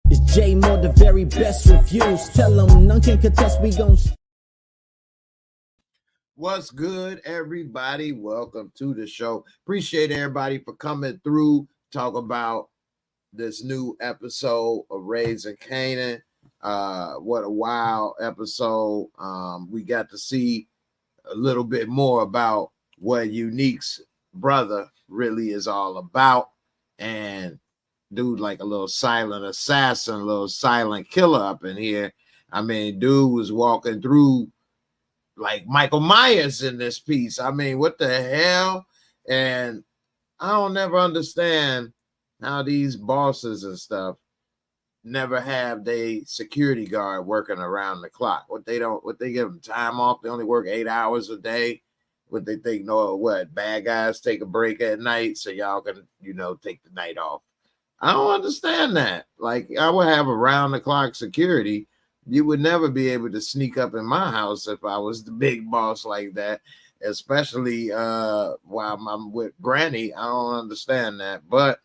It's J Moore, the very best reviews. Tell them none can contest, we gon' What's good, everybody? Welcome to the show. Appreciate everybody for coming through. Talk about this new episode of Raising Kanan. What a wild episode. We got to see a little bit more about what Unique's brother really is all about. And dude, like a little silent assassin, a little silent killer up in here. I mean, dude was walking through like Michael Myers in this piece. I mean, what the hell? And I don't never understand how these bosses and stuff never have they security guard working around the clock. What they give them time off? They only work 8 hours a day. What they think, no, what bad guys take a break at night so y'all can, take the night off. I don't understand that. Like, I would have around the clock security. You would never be able to sneak up in my house if I was the big boss like that, especially while I'm with Granny. I don't understand that. But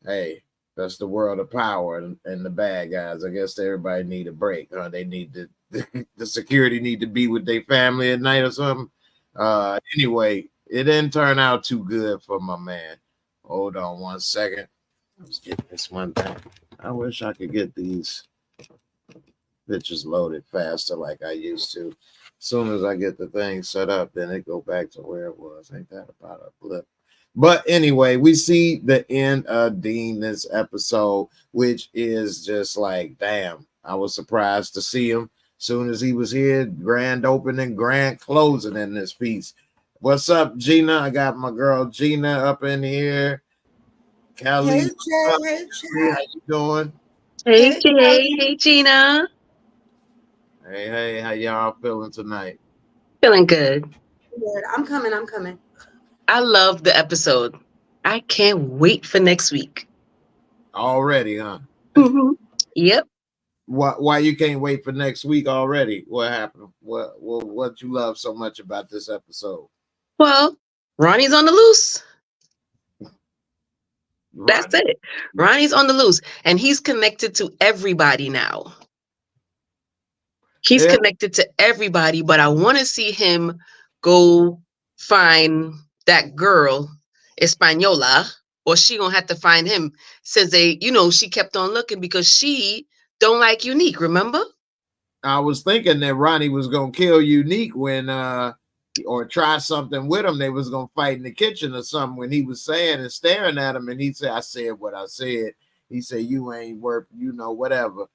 hey, that's the world of power and the bad guys. I guess everybody need a break. They need the security need to be with their family at night or something. Anyway, it didn't turn out too good for my man. Hold on 1 second. Let's get this one back. I wish I could get these pictures loaded faster like I used to. As soon as I get the thing set up, then it go back to where it was. Ain't that about a blip? But anyway, we see the end of Dean this episode, which is just like, damn, I was surprised to see him. Soon as he was here, grand opening, grand closing in this piece. What's up, Gina? I got my girl Gina up in here. Kelly, hey Jay, hey Jay. how you doing? Hey Jay, hey Gina. Hey, how y'all feeling tonight? Feeling good. Good. I'm coming. I love the episode. I can't wait for next week. Already, huh? Mm-hmm. Yep. Why you can't wait for next week already? What happened? What you love so much about this episode? Well, Ronnie's on the loose. That's it. Ronnie's on the loose, and he's connected to everybody now. He's connected to everybody, but I want to see him go find that girl, Española, or she gonna have to find him since she kept on looking because she don't like Unique, remember? I was thinking that Ronnie was gonna kill Unique when or try something with him. They was gonna fight in the kitchen or something when he was saying and staring at him, and he said, I said what I said. He said, you ain't worth, whatever.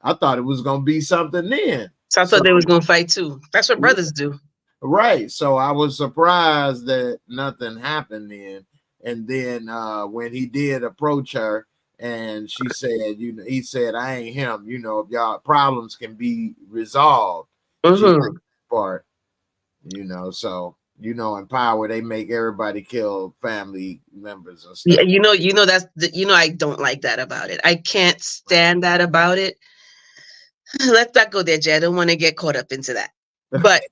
I thought it was gonna be something then. So I thought they was gonna fight too. That's what brothers do. Right. So I was surprised that nothing happened then. And then when he did approach her and she said, he said, I ain't him, if y'all problems can be resolved. Mm-hmm. Part, so in power they make everybody kill family members and stuff. Yeah, that's I don't like that about it. I can't stand that about it. Let's not go there, Jay. I don't want to get caught up into that. But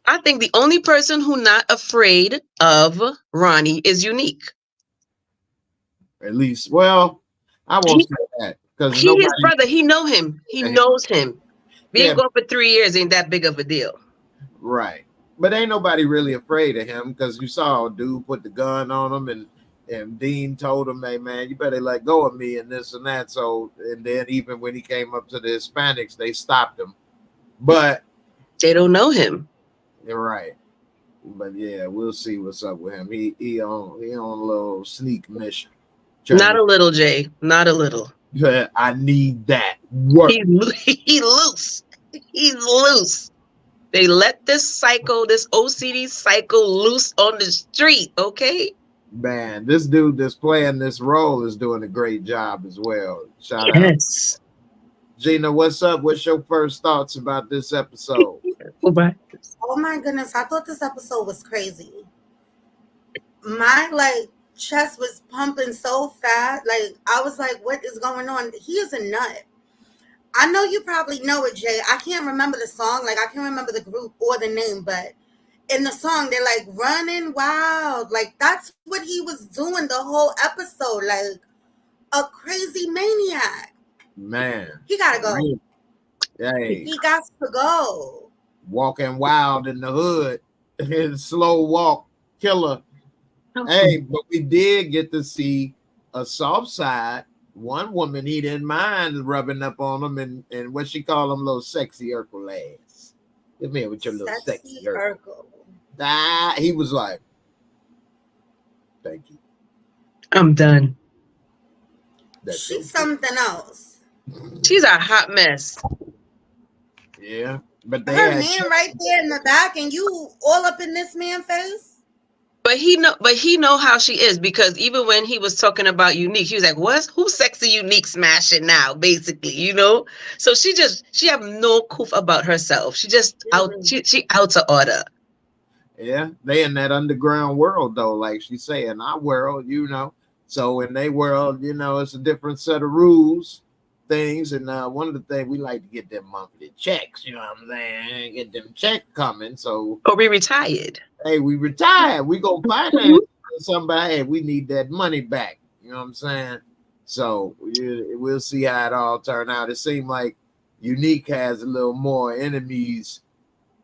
I think the only person who's not afraid of Ronnie is Unique. At least, well, I won't say that because his brother. He know him. He knows him. Being gone for 3 years ain't that big of a deal, right? But ain't nobody really afraid of him because you saw a dude put the gun on him, and Dean told him, "Hey man, you better let go of me," and this and that. So, and then even when he came up to the Hispanics, they stopped him, but they don't know him. You're right. But yeah, we'll see what's up with him. He on a little sneak mission. Not a little, Jay. Not a little. I need that work. He's loose. He's loose. They let this OCD psycho loose on the street, okay? Man, this dude that's playing this role is doing a great job as well. Shout out. Gina, what's up? What's your first thoughts about this episode? Oh my goodness, I thought this episode was crazy. My chest was pumping so fast. I was like, what is going on? He is a nut. I know you probably know it, Jay. I can't remember the song. I can't remember the group or the name, but in the song, they're running wild. That's what he was doing the whole episode. A crazy maniac. Man. He gotta go. Hey, He got to go. walking wild in the hood. Slow walk killer. Hey, but we did get to see a soft side. One woman he didn't mind rubbing up on him and what she call them, little sexy Urkel ass. Come here with your little sexy Urkel. He was like, thank you. I'm done. She's something else. She's a hot mess. Yeah, but they her man right there in the back, and you all up in this man's face. But he know how she is, because even when he was talking about Unique, he was like, who's sexy Unique smashing now, basically, you know? So she have no coof about herself. She just she out of order. Yeah, they in that underground world though, like she say, in our world, you know. So in their world, you know, it's a different set of rules, things, and one of the things we like to get them monthly checks, you know what I'm saying? Get them checks coming. So we retired. Hey, we retired. We go finance somebody. Hey, we need that money back. You know what I'm saying? So we'll see how it all turn out. It seemed like Unique has a little more enemies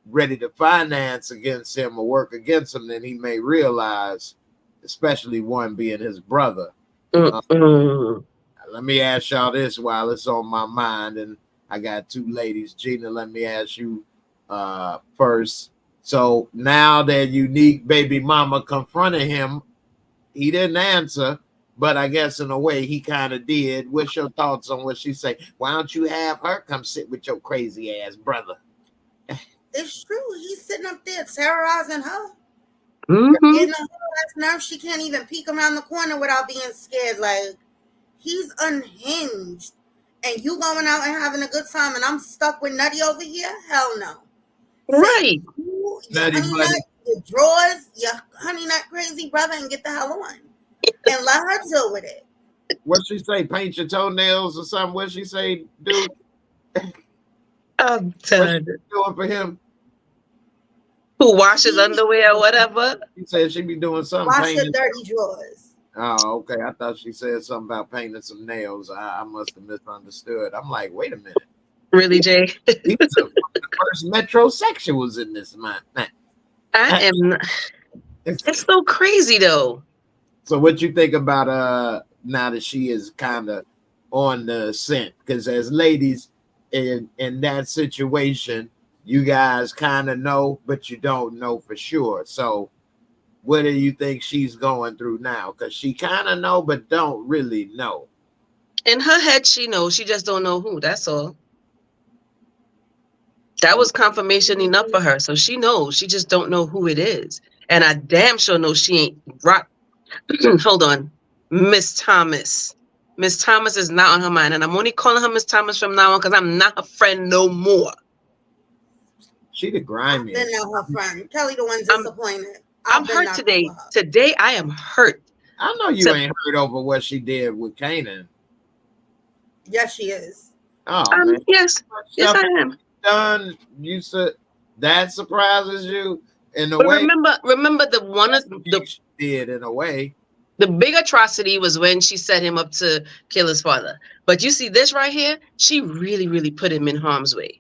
ready to finance against him or work against him than he may realize, especially one being his brother. Let me ask y'all this while it's on my mind, and I got two ladies. Gina, let me ask you first. So now that Unique baby mama confronted him, he didn't answer, but I guess in a way he kind of did. What's your thoughts on what she say? Why don't you have her come sit with your crazy ass brother? It's true. He's sitting up there terrorizing her. Mm-hmm. Getting on her last nerve. She can't even peek around the corner without being scared. Like, he's unhinged. And you going out and having a good time, and I'm stuck with Nutty over here? Hell no. Right. Your honey nut, your drawers, your honey nut crazy brother, and get the hell on. And let her deal with it. What she say? Paint your toenails or something? What she say, dude? I'm done. Doing for him? Who washes underwear or whatever? She said she be doing something. Wash your dirty drawers. Oh, okay. I thought she said something about painting some nails. I must have misunderstood. I'm like, wait a minute. Really, Jay? He was one of the first metrosexuals in this month. I am. It's so crazy, though. So, what you think about now that she is kind of on the scent? Because as ladies in that situation, you guys kind of know, but you don't know for sure. So, what do you think she's going through now? Because she kind of know, but don't really know. In her head, she knows. She just don't know who. That's all. That was confirmation enough for her. So she knows. She just don't know who it is. And I damn sure know she ain't rock. Hold on. Miss Thomas. Miss Thomas is not on her mind. And I'm only calling her Miss Thomas from now on because I'm not her friend no more. She the grimy. I've been not her friend. Kelly the one disappointed. I'm hurt today. Today I am hurt. I know you ain't hurt over what she did with Kanan. Yes, she is. Oh, man. Yes. Yes, I am. Done. You said that surprises you in a but way. Remember the one of the did in a way. The big atrocity was when she set him up to kill his father. But you see this right here, she really, really put him in harm's way.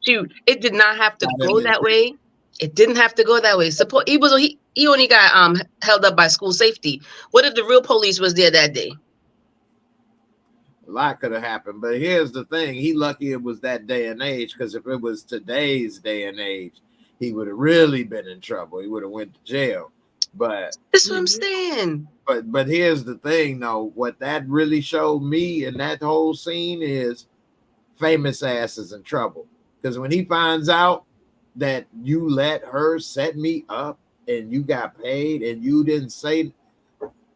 It did not have to go that way. It didn't have to go that way. Suppose he only got held up by school safety. What if the real police was there that day? A lot could have happened, but here's the thing: he lucky it was that day and age, because if it was today's day and age, he would have really been in trouble. He would have went to jail. But that's what I'm saying. But here's the thing, though: what that really showed me in that whole scene is famous ass is in trouble, because when he finds out that you let her set me up and you got paid and you didn't say.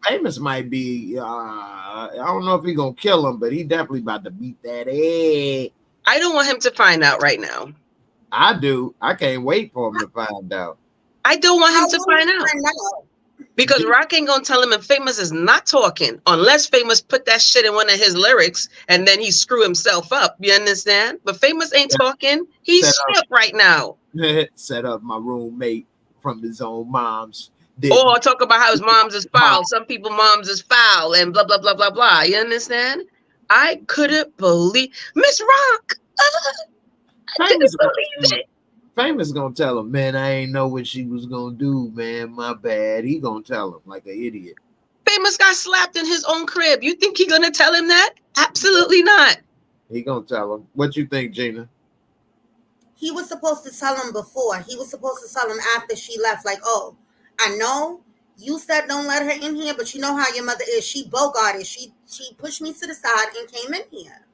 Famous might be, I don't know if he's going to kill him, but he definitely about to beat that egg. I don't want him to find out right now. I do. I can't wait for him to find out. I don't want him to find out. Because Rock ain't going to tell him, and Famous is not talking unless Famous put that shit in one of his lyrics and then he screw himself up. You understand? But Famous ain't talking. He's shit right now. Set up my roommate from his own mom's. Or talk about how his mom's is foul. Some people moms is foul and blah, blah, blah, blah, blah. You understand? I couldn't believe Miss Rock. I couldn't believe it. Famous gonna tell him, man, I ain't know what she was gonna do, man. My bad. He gonna tell him like an idiot. Famous got slapped in his own crib. You think he gonna tell him that? Absolutely not. He gonna tell him. What you think, Gina? He was supposed to tell him before. He was supposed to tell him after she left. Like, oh, I know you said don't let her in here, but you know how your mother is. She bogarted. She pushed me to the side and came in here.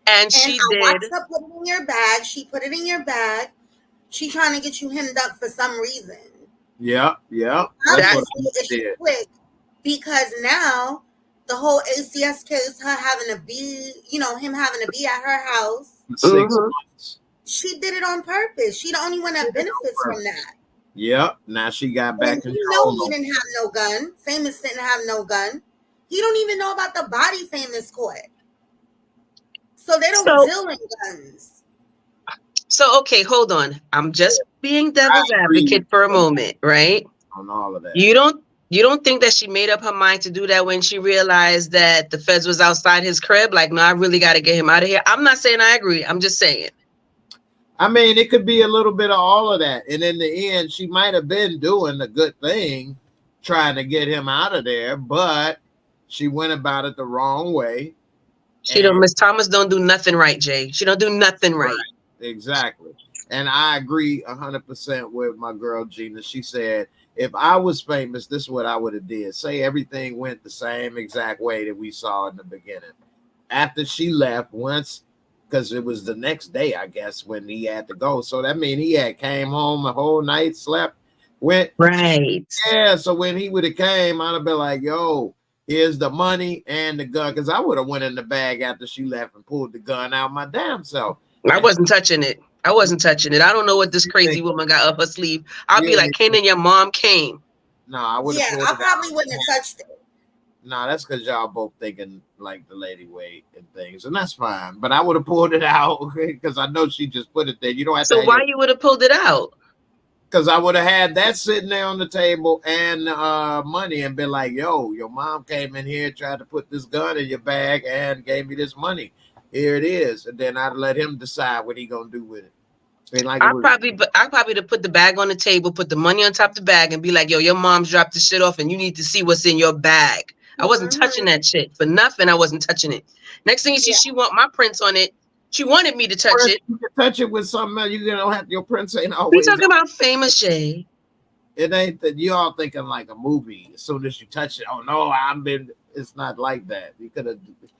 And she I did. watched her put it in your bag. She put it in your bag. She trying to get you hemmed up for some reason. Yeah. Obviously, it's quick because now the whole ACS case, her having to be, him having to be at her house. 6 months. She did it on purpose. She the only one that benefits from that. Yep. Now she got back in. You know he didn't have no gun. Famous didn't have no gun. He don't even know about the body Famous caught. So they don't deal in guns. So, okay, hold on. I'm just being devil's advocate for a moment, right? On all of that. You don't think that she made up her mind to do that when she realized that the feds was outside his crib? Like, no, I really got to get him out of here. I'm not saying I agree. I'm just saying. I mean, it could be a little bit of all of that. And in the end, she might have been doing a good thing, trying to get him out of there, but she went about it the wrong way. Miss Thomas don't do nothing right, Jay. She don't do nothing right. Exactly. And I agree 100% with my girl, Gina. She said, if I was Famous, this is what I would have did. Say everything went the same exact way that we saw in the beginning. After she left once, because it was the next day, I guess, when he had to go. So that means he had came home the whole night, slept, went. Right. Yeah, so when he would have came, I'd have been like, yo, here's the money and the gun. Because I would have went in the bag after she left and pulled the gun out my damn self. I wasn't touching it. I don't know what this crazy woman got up her sleeve. I'll be like, Kanan, your mom came. No, I would have. Yeah, I probably wouldn't have touched it. No, that's because y'all both thinking like the lady weight and things, and that's fine. But I would have pulled it out because I know she just put it there. You don't have to. So why you would have pulled it out? Because I would have had that sitting there on the table and money and been like, yo, your mom came in here, tried to put this gun in your bag and gave me this money. Here it is. And then I'd let him decide what he gonna do with it. I probably to put the bag on the table, put the money on top of the bag and be like, yo, your mom's dropped the shit off and you need to see what's in your bag. I wasn't touching that shit for nothing. I wasn't touching it. Next thing you see, she want my prints on it. She wanted me to touch it. You can touch it with something else. You don't have your prints ain't always. We talking about Famous Shay. It ain't that you all thinking like a movie. As soon as you touch it, oh no, it's not like that. You could have.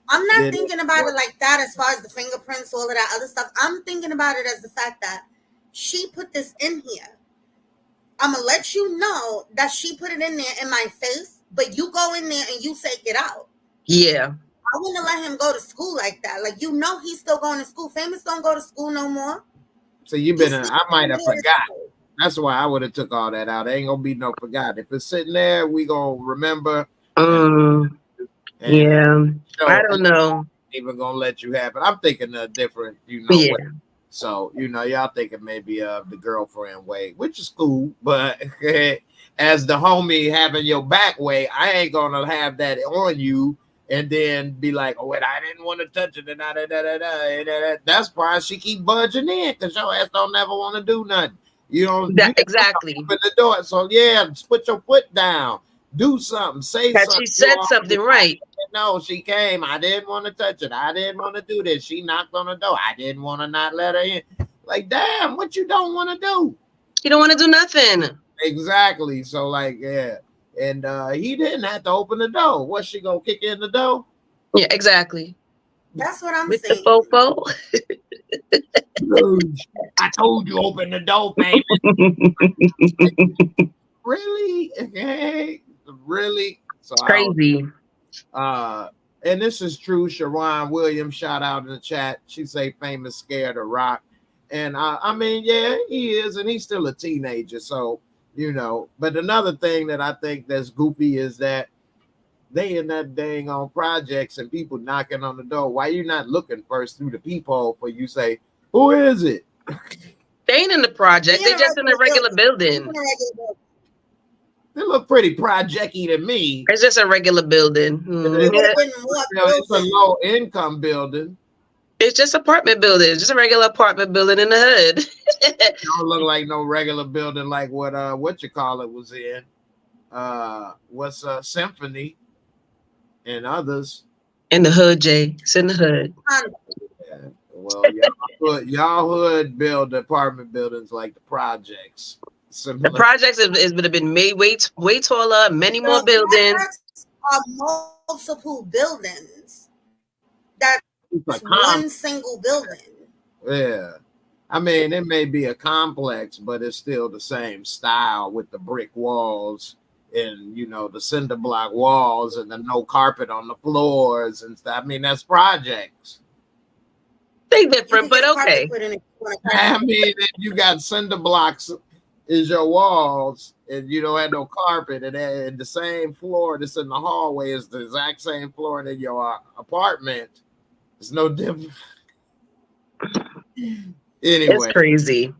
I'm not thinking about it like that as far as the fingerprints, all of that other stuff. I'm thinking about it as the fact that she put this in here. I'm going to let you know that she put it in there in my face, but you go in there and you take it out. Yeah. I wouldn't let him go to school like that. Like, he's still going to school. Famous don't go to school no more. So I might have forgot. That's why I would have took all that out. There ain't going to be no forgot. If it's sitting there, we going to remember. Yeah, I don't know. Even gonna let you have it. I'm thinking a different, way. So y'all thinking maybe of the girlfriend way, which is cool. But as the homie having your back way, I ain't gonna have that on you and then be like, oh wait, I didn't want to touch it, and that's why she keep budging in because your ass don't never want to do nothing. You don't exactly open the door. So yeah, just put your foot down. Do something. Say something. She said something right. No, she came. I didn't want to touch it. I didn't want to do this. She knocked on the door. I didn't want to not let her in. Like, damn, what you don't want to do? You don't want to do nothing. Exactly. So, like, yeah. And he didn't have to open the door. What's she gonna kick in the door? Yeah, exactly. That's what I'm with saying. The fofo. I told you open the door, man. Really? Okay. Really? So crazy. And this is true. Sharon Williams, shout out in the chat. She say Famous scared of rock. And I mean, yeah, he is, and he's still a teenager. So, but another thing that I think that's goofy is that they in that dang on projects and people knocking on the door. Why you not looking first through the peephole for you say, who is it? They ain't in the project. They just in a regular building. look pretty project-y to me. It's just a regular building. It would have been more It's a building. low income building. It's just apartment building. It's just a regular apartment building in the hood. It don't look like no regular building like what you call it was in. What's Symphony and others. In the hood, Jay. It's in the hood. Yeah. Well, y'all hood build apartment buildings like the projects. The projects would have been made way taller, many more buildings. Are multiple buildings. That's like one single building. Yeah. I mean, it may be a complex, but it's still the same style with the brick walls and, you know, the cinder block walls and the no carpet on the floors and stuff. I mean, that's projects. They different, but okay. I mean, if you got cinder blocks is your walls and you don't have no carpet and the same floor that's in the hallway is the exact same floor in your apartment. It's no different. Anyway, it's crazy.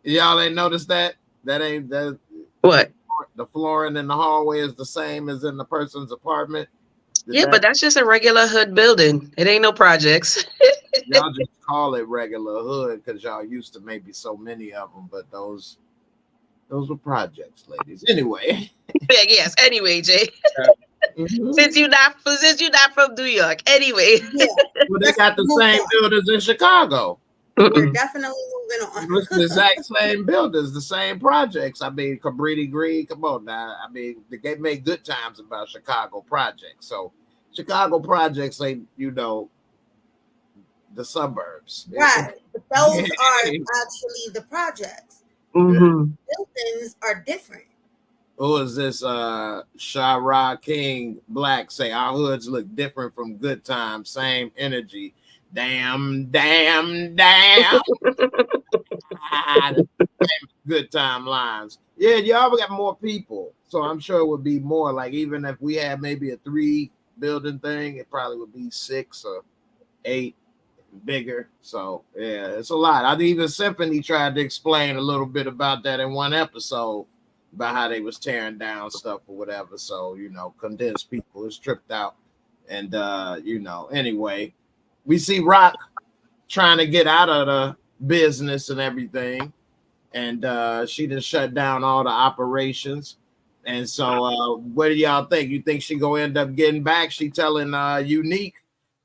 Y'all ain't noticed that? That ain't that. What? The flooring in the hallway is the same as in the person's apartment. But that's just a regular hood building. It ain't no projects. Y'all just call it regular hood because y'all used to maybe so many of them, but those were projects, ladies. Anyway. Yes. Anyway, Jay. Since you're not from New York. Anyway. Yeah. Well, they got the same buildings in Chicago. We're definitely moving on. It's the exact same buildings, the same projects. I mean, Cabrini Green, come on now. I mean, they made good times about Chicago projects. So Chicago projects ain't, you know, the suburbs. Right. But those are actually the projects. Mm-hmm. Buildings are different. Who is this? Shara King Black say our hoods look different from good times. Same energy. Damn. Good time lines. Yeah, y'all got more people. So I'm sure it would be more like even if we had maybe a 3 building thing, it probably would be 6 or 8 bigger. So yeah, it's a lot. I even Symphony tried to explain a little bit about that in one episode about how they was tearing down stuff or whatever. So, you know, condensed people is tripped out. And you know, anyway, we see Rock trying to get out of the business and everything. And she just shut down all the operations. And so what do y'all think? You think she gonna end up getting back? She telling Unique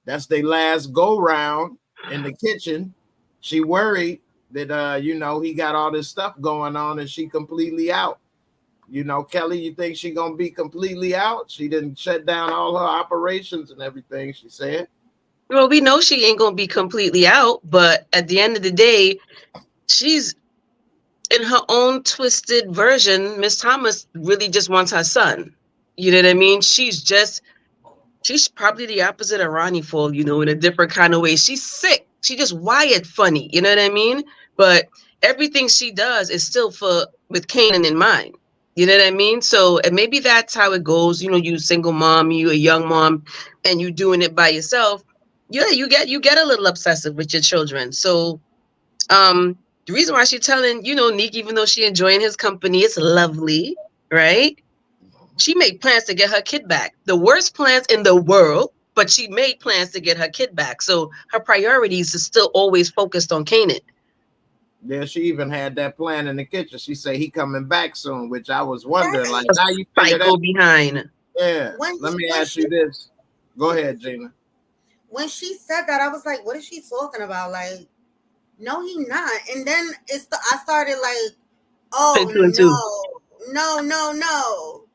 that's their last go round in the kitchen. She worried that you know, he got all this stuff going on and she completely out. You know, Kelly, you think she gonna be completely out? She didn't shut down all her operations and everything, she said. Well, we know she ain't gonna be completely out, but at the end of the day, she's in her own twisted version. Miss Thomas really just wants her son. You know what I mean? She's probably the opposite of Ronnie for, you know, in a different kind of way. She's sick. She just wired funny. You know what I mean? But everything she does is still with Kanan in mind. You know what I mean? So, and maybe that's how it goes. You know, you single mom, you a young mom, and you doing it by yourself. Yeah, you get a little obsessive with your children. So, the reason why she's telling, you know, Nick, even though she enjoying his company, it's lovely, right? She made plans to get her kid back. The worst plans in the world, but she made plans to get her kid back. So her priorities is still always focused on Kanan. Yeah, she even had that plan in the kitchen. She said he coming back soon, which I was wondering, like, how you figure Psycho that? behind. Yeah. Let me ask you this. Go ahead, Gina. When she said that, I was like, what is she talking about? Like, no, he not. And then I started like, oh, no.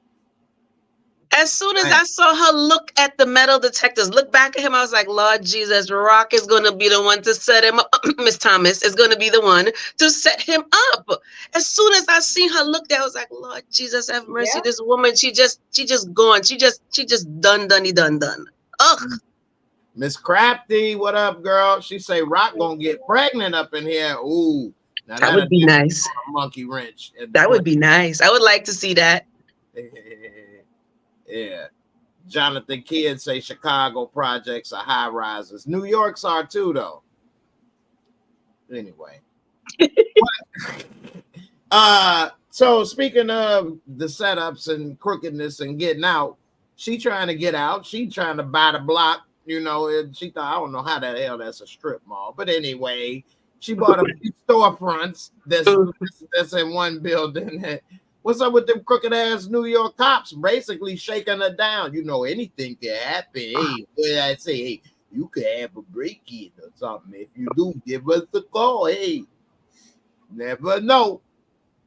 As soon as I saw her look at the metal detectors, look back at him, I was like, Lord Jesus, Rock is going to be the one to set him up. Miss Thomas is going to be the one to set him up. As soon as I seen her look there, I was like, Lord Jesus, have mercy. Yeah. This woman, she just gone. She just done. Ugh. Miss Crafty, what up, girl? She say Rock gonna get pregnant up in here. Ooh. Now that would be nice. A monkey wrench. That would be nice. I would like to see that. Yeah. Jonathan Kidd say Chicago projects are high rises. New York's are too, though. Anyway. So speaking of the setups and crookedness and getting out, she trying to get out. She trying to buy the block, you know, and she thought, I don't know how the hell that's a strip mall. But anyway, she bought a few storefronts that's in one building. What's up with them crooked ass New York cops basically shaking her down? You know, anything can happen. Hey, what did I say? Hey, you could have a break-in or something. If you do, give us a call. Hey, never know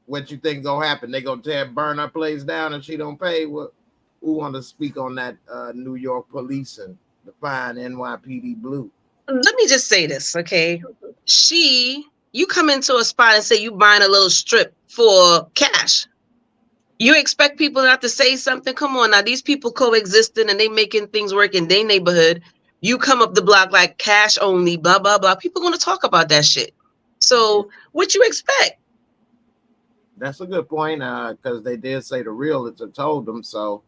what you think gonna happen. They gonna burn her place down if she don't pay. What? Who want to speak on that? New York police and the fine NYPD blue. Let me just say this, okay? You come into a spot and say you buying a little strip for cash. You expect people not to say something? Come on now, these people coexisting and they making things work in their neighborhood. You come up the block like cash only, blah, blah, blah. People gonna talk about that shit. So what you expect? That's a good point, because they did say the realtor told them so.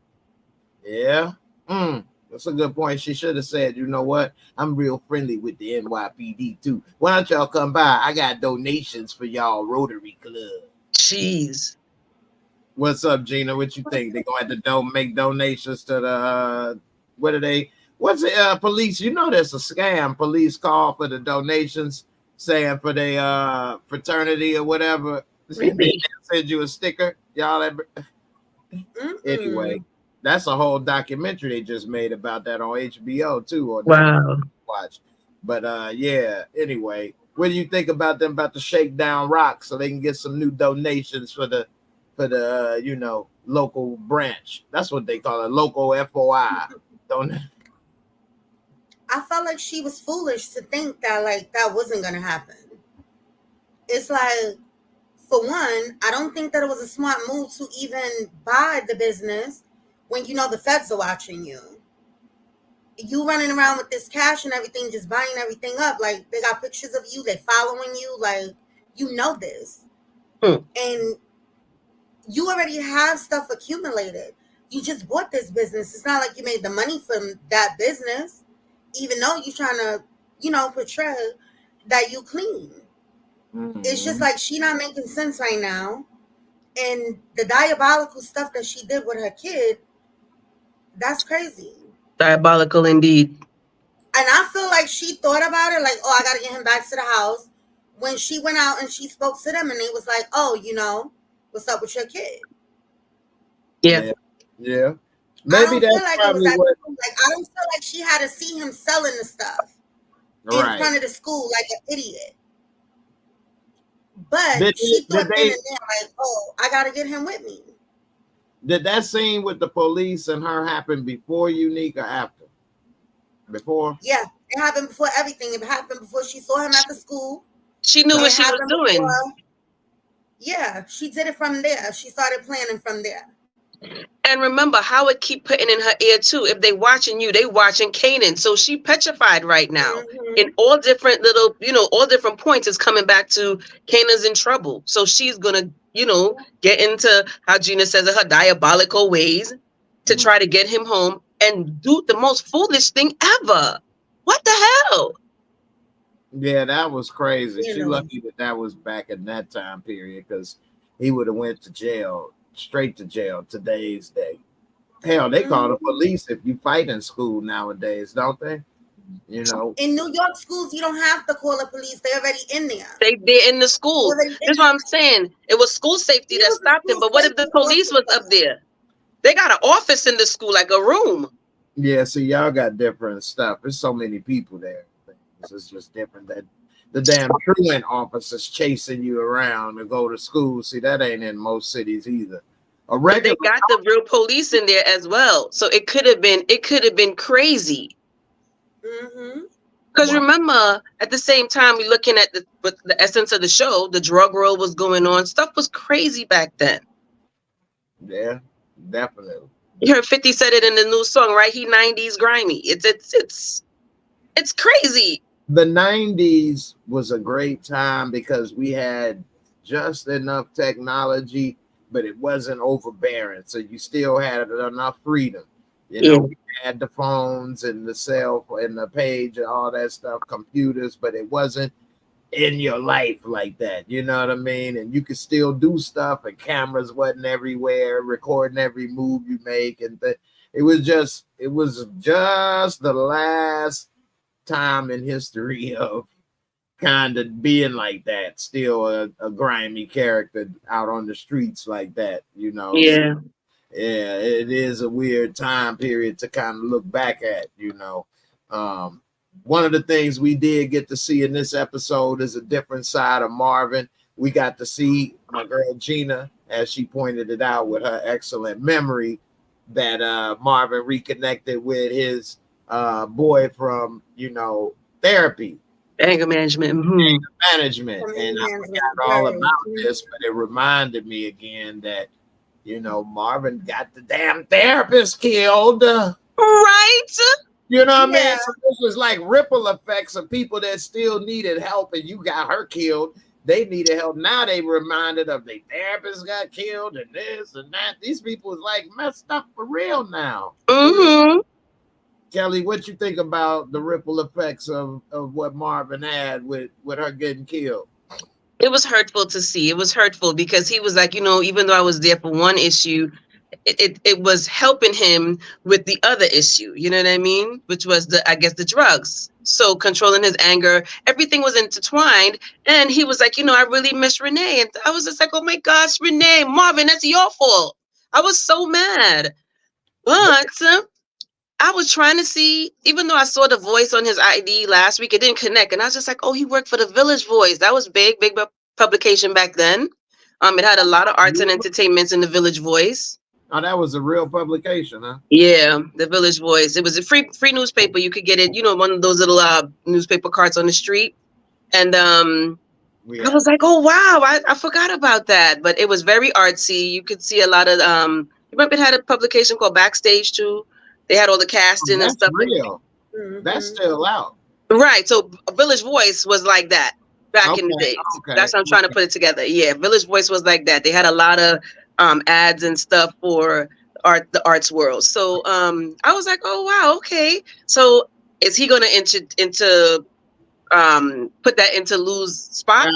Yeah, that's a good point. She should have said, you know what? I'm real friendly with the NYPD too. Why don't y'all come by? I got donations for y'all Rotary Club. Jeez. What's up, Gina? What you think? They gonna have to make donations to the what's it? Police? You know there's a scam. Police call for the donations, saying for their fraternity or whatever. They send you a sticker. Y'all ever? Anyway, that's a whole documentary they just made about that on HBO too. Or wow. Watch. But yeah. Anyway, what do you think about them about to shake down rocks so they can get some new donations for the you know, local branch? That's what they call it, local FOI. Don't. I felt like she was foolish to think that like that wasn't gonna happen. It's like, for one, I don't think that it was a smart move to even buy the business when you know the feds are watching you. You running around with this cash and everything, just buying everything up. Like, they got pictures of you, they following you, like, you know this. And you already have stuff accumulated. You just bought this business. It's not like you made the money from that business, even though you're trying to, you know, portray that you clean. It's just like she not making sense right now. And the diabolical stuff that she did with her kid, that's crazy. Diabolical indeed. And I feel like she thought about it like, oh, I got to get him back to the house. When she went out and she spoke to them and they was like, oh, you know, what's up with your kid? Yeah. Maybe that's like probably what. Like, I don't feel like she had to see him selling the stuff in front of the school like an idiot. But she thought then and there, like, oh, I got to get him with me. Did that scene with the police and her happen before Unique or after? Before? Yeah, it happened before everything. It happened before she saw him at the school. She knew what she was doing. Yeah, she did it from there. She started planning from there. And remember, Howard keep putting in her ear too. If they watching you, they watching Kanan. So she petrified right now. In all different little, you know, all different points, it's coming back to Kanan's in trouble. So she's gonna, you know, get into how Gina says it, her diabolical ways to try to get him home and do the most foolish thing ever. What the hell? Yeah, that was crazy. She lucky that was back in that time period, because he would have went to jail, straight to jail today's day. Hell, they call the police if you fight in school nowadays, don't they? You know, in New York schools, you don't have to call the police. They're already in there. They're in the school. That's what I'm saying. It was school safety that stopped them. But what if the police was up there? They got an office in the school, like a room. Yeah, see, y'all got different stuff. There's so many people there. It's just different. That the damn truant officers chasing you around to go to school. See, that ain't in most cities either. But they got the real police in there as well. So it could have been crazy. Because remember, at the same time, we're looking at the essence of the show. The drug world was going on. Stuff was crazy back then. Yeah, definitely. You heard 50 said it in the new song, right? He 90s grimy. It's crazy. The 90s was a great time because we had just enough technology, but it wasn't overbearing. So you still had enough freedom. You know, we had the phones and the cell and the page and all that stuff, computers, but it wasn't in your life like that, you know what I mean? And you could still do stuff, and cameras wasn't everywhere, recording every move you make, and it was just the last time in history of kind of being like that, still a grimy character out on the streets like that, you know. Yeah. So, yeah, it is a weird time period to kind of look back at, you know. One of the things we did get to see in this episode is a different side of Marvin. We got to see my girl Gina, as she pointed it out with her excellent memory, that Marvin reconnected with his boy from, you know, therapy. Anger management. Mm-hmm. Anger management. And I forgot all about this, but it reminded me again that, you know, Marvin got the damn therapist killed. Right? You know what I mean? So this was like ripple effects of people that still needed help, and you got her killed. They needed help. Now they reminded of their therapist got killed and this and that. These people is like messed up for real now. Mm-hmm. Kelly, what you think about the ripple effects of what Marvin had with her getting killed? It was hurtful to see. It was hurtful because he was like, you know, even though I was there for one issue, it was helping him with the other issue, you know what I mean? Which was the drugs. So controlling his anger, everything was intertwined. And he was like, you know, I really miss Renee. And I was just like, oh my gosh, Renee, Marvin, that's your fault. I was so mad. But I was trying to see, even though I saw the voice on his ID last week, it didn't connect. And I was just like, oh, he worked for the Village Voice. That was big publication back then. It had a lot of arts and entertainments in the Village Voice. Oh, that was a real publication, huh? Yeah, the Village Voice. It was a free newspaper. You could get it, you know, one of those little newspaper carts on the street. And I was like, oh, wow, I forgot about that. But it was very artsy. You could see a lot of, you remember it had a publication called Backstage, too? They had all the casting and stuff. Real. Mm-hmm. That's still out. Right. So Village Voice was like that back in the days. Okay. That's how I'm trying to put it together. Yeah, Village Voice was like that. They had a lot of ads and stuff for the arts world. So I was like, oh wow, okay. So is he gonna put that into Lou's spot?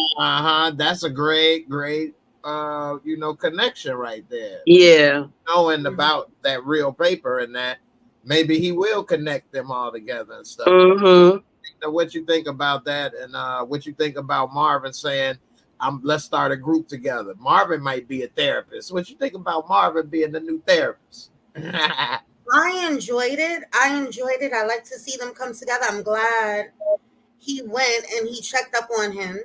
That's a great you know, connection right there. Yeah. Knowing about that real paper and that, maybe he will connect them all together and stuff. Mm-hmm. So what you think about that, and what you think about Marvin saying, let's start a group together. Marvin might be a therapist. What you think about Marvin being the new therapist? I enjoyed it. I like to see them come together. I'm glad he went and he checked up on him.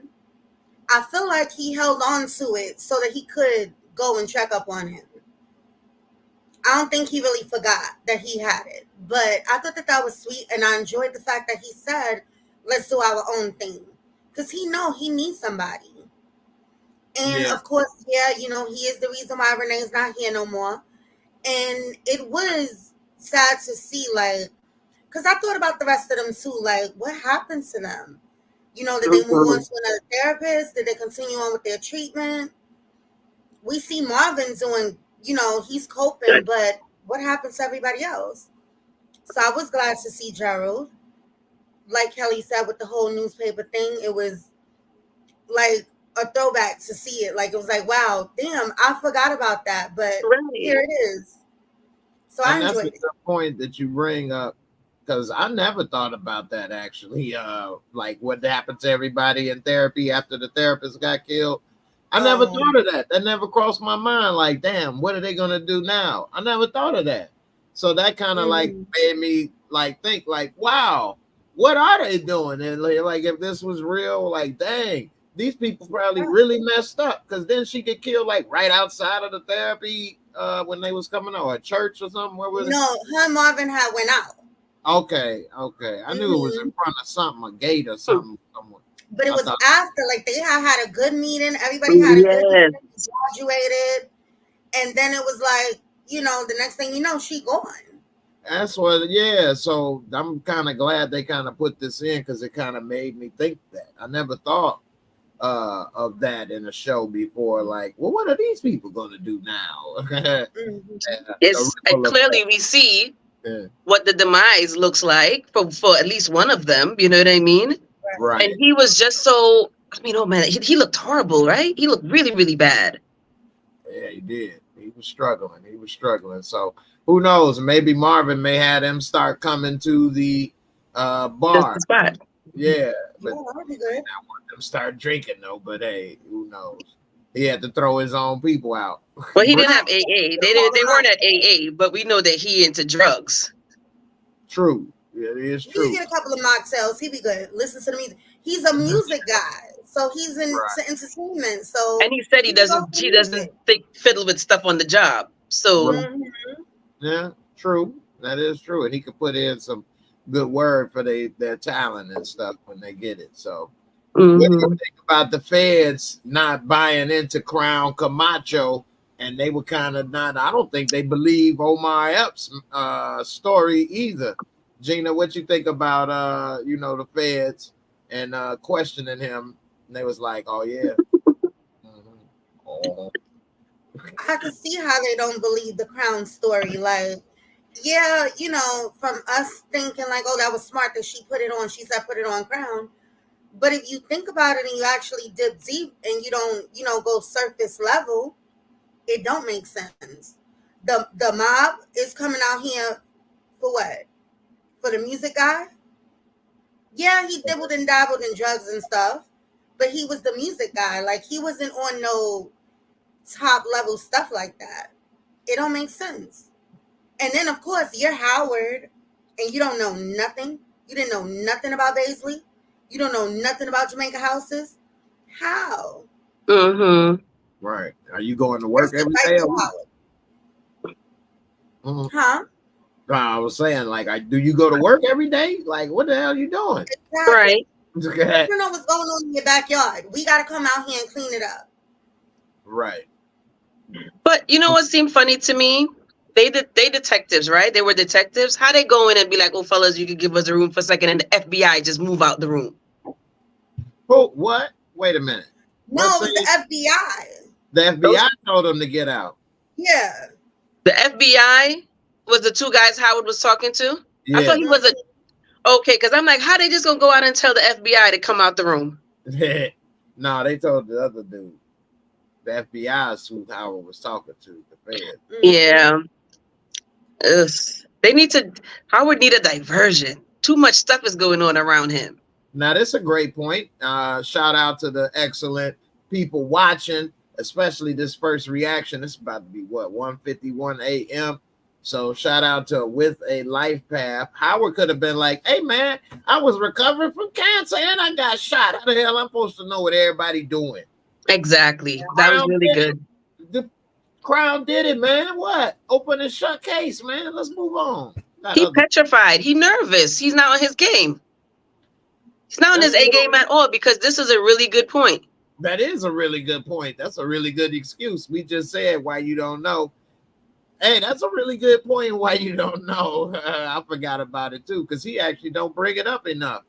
I feel like he held on to it so that he could go and check up on him. I don't think he really forgot that he had it, but I thought that was sweet, and I enjoyed the fact that he said, let's do our own thing, because he needs somebody. And of course, you know, he is the reason why Renee's not here no more. And it was sad to see, like, because I thought about the rest of them too, like, what happened to them? You know, did they move on to another therapist? Did they continue on with their treatment? We see Marvin doing, you know, he's coping, but what happened to everybody else? So I was glad to see Gerald. Like Kelly said, with the whole newspaper thing, it was like a throwback to see it. Like, it was like, wow, damn, I forgot about that, but here it is. So I enjoyed it. That's a good point that you bring up, because I never thought about that actually. Like what happened to everybody in therapy after the therapist got killed. I never thought of that. That never crossed my mind. Like, damn, what are they gonna do now? I never thought of that. So that kind of like made me like think like, wow, what are they doing? And like, if this was real, like, dang, these people probably really messed up, because then she get killed like right outside of the therapy when they was coming out, or a church or something. Where was her and Marvin had went out. Okay. I knew it was in front of something, a gate or something. Somewhere. But it was after, like, they had a good meeting. Everybody had a good meeting. Graduated. And then it was like, you know, the next thing you know, she gone. That's what, so I'm kind of glad they kind of put this in, because it kind of made me think that. I never thought of that in a show before. Like, well, what are these people going to do now? Clearly we see what the demise looks like for at least one of them. You know what I mean? Right. And he was just so I mean, oh man, he looked horrible, right? He looked really, really bad. Yeah, he did. He was struggling. So who knows? Maybe Marvin may have them start coming to the That's bar. the spot. Yeah, but that'd be good. I want them to start drinking though. But hey, who knows? He had to throw his own people out. Well, he didn't have AA. They weren't at AA, but we know that he into drugs. True. Yeah, it is true. He get a couple of mocktails. He be good. Listen to the music. He's a music guy, so he's into entertainment. So and he said he doesn't fiddle with stuff on the job. So yeah, true. That is true. And he could put in some good word for their talent and stuff when they get it. So what do you think about the feds not buying into Crown Camacho? And they were kind of not, I don't think they believe Omar Epps' story either. Gina, what you think about the feds and questioning him? And they was like, oh yeah. Oh. I can see how they don't believe the Crown story. Like, yeah, from us thinking like, oh, that was smart that she put it on. She said put it on Crown. But if you think about it and you actually dip deep and you don't, go surface level, it don't make sense. The mob is coming out here for what? For the music guy? Yeah, he dibbled and dabbled in drugs and stuff, but he was the music guy. Like, he wasn't on no top level stuff like that. It don't make sense. And then, of course, you're Howard and you don't know nothing. You didn't know nothing about Baisley. You don't know nothing about Jamaica houses. How? Mm-hmm. Right. Are you going to work every day? Huh? I was saying, like, do you go to work every day? Like, what the hell are you doing? Exactly. Right. Okay. You don't know what's going on in your backyard. We got to come out here and clean it up. Right. But you know what seemed funny to me? They detectives, right? They were detectives. How they go in and be like, oh, fellas, you could give us a room for a second, and the FBI just move out the room. Oh, what? Wait a minute. No, it was the FBI. The FBI told them to get out. Yeah. The FBI was the two guys Howard was talking to? Yeah. I thought he was okay, because I'm like, how they just gonna go out and tell the FBI to come out the room? No, they told the other dude. The FBI is who Howard was talking to, the Fed. Yeah. Howard need a diversion. Too much stuff is going on around him. Now, that's a great point. Shout out to the excellent people watching, especially this first reaction. It's about to be 1:51 a.m. So shout out to With a Life Path. Howard could have been like, hey man, I was recovering from cancer and I got shot. How the hell I'm supposed to know what everybody doing? Exactly. That was really good. The Crown did it, man. What? Open and shut case, man. Let's move on. He petrified. He nervous. He's not on his game. He's not on his A game at all, because this is a really good point. That is a really good point. That's a really good excuse. We just said why you don't know. Hey, that's a really good point why you don't know. I forgot about it too, because he actually don't bring it up enough.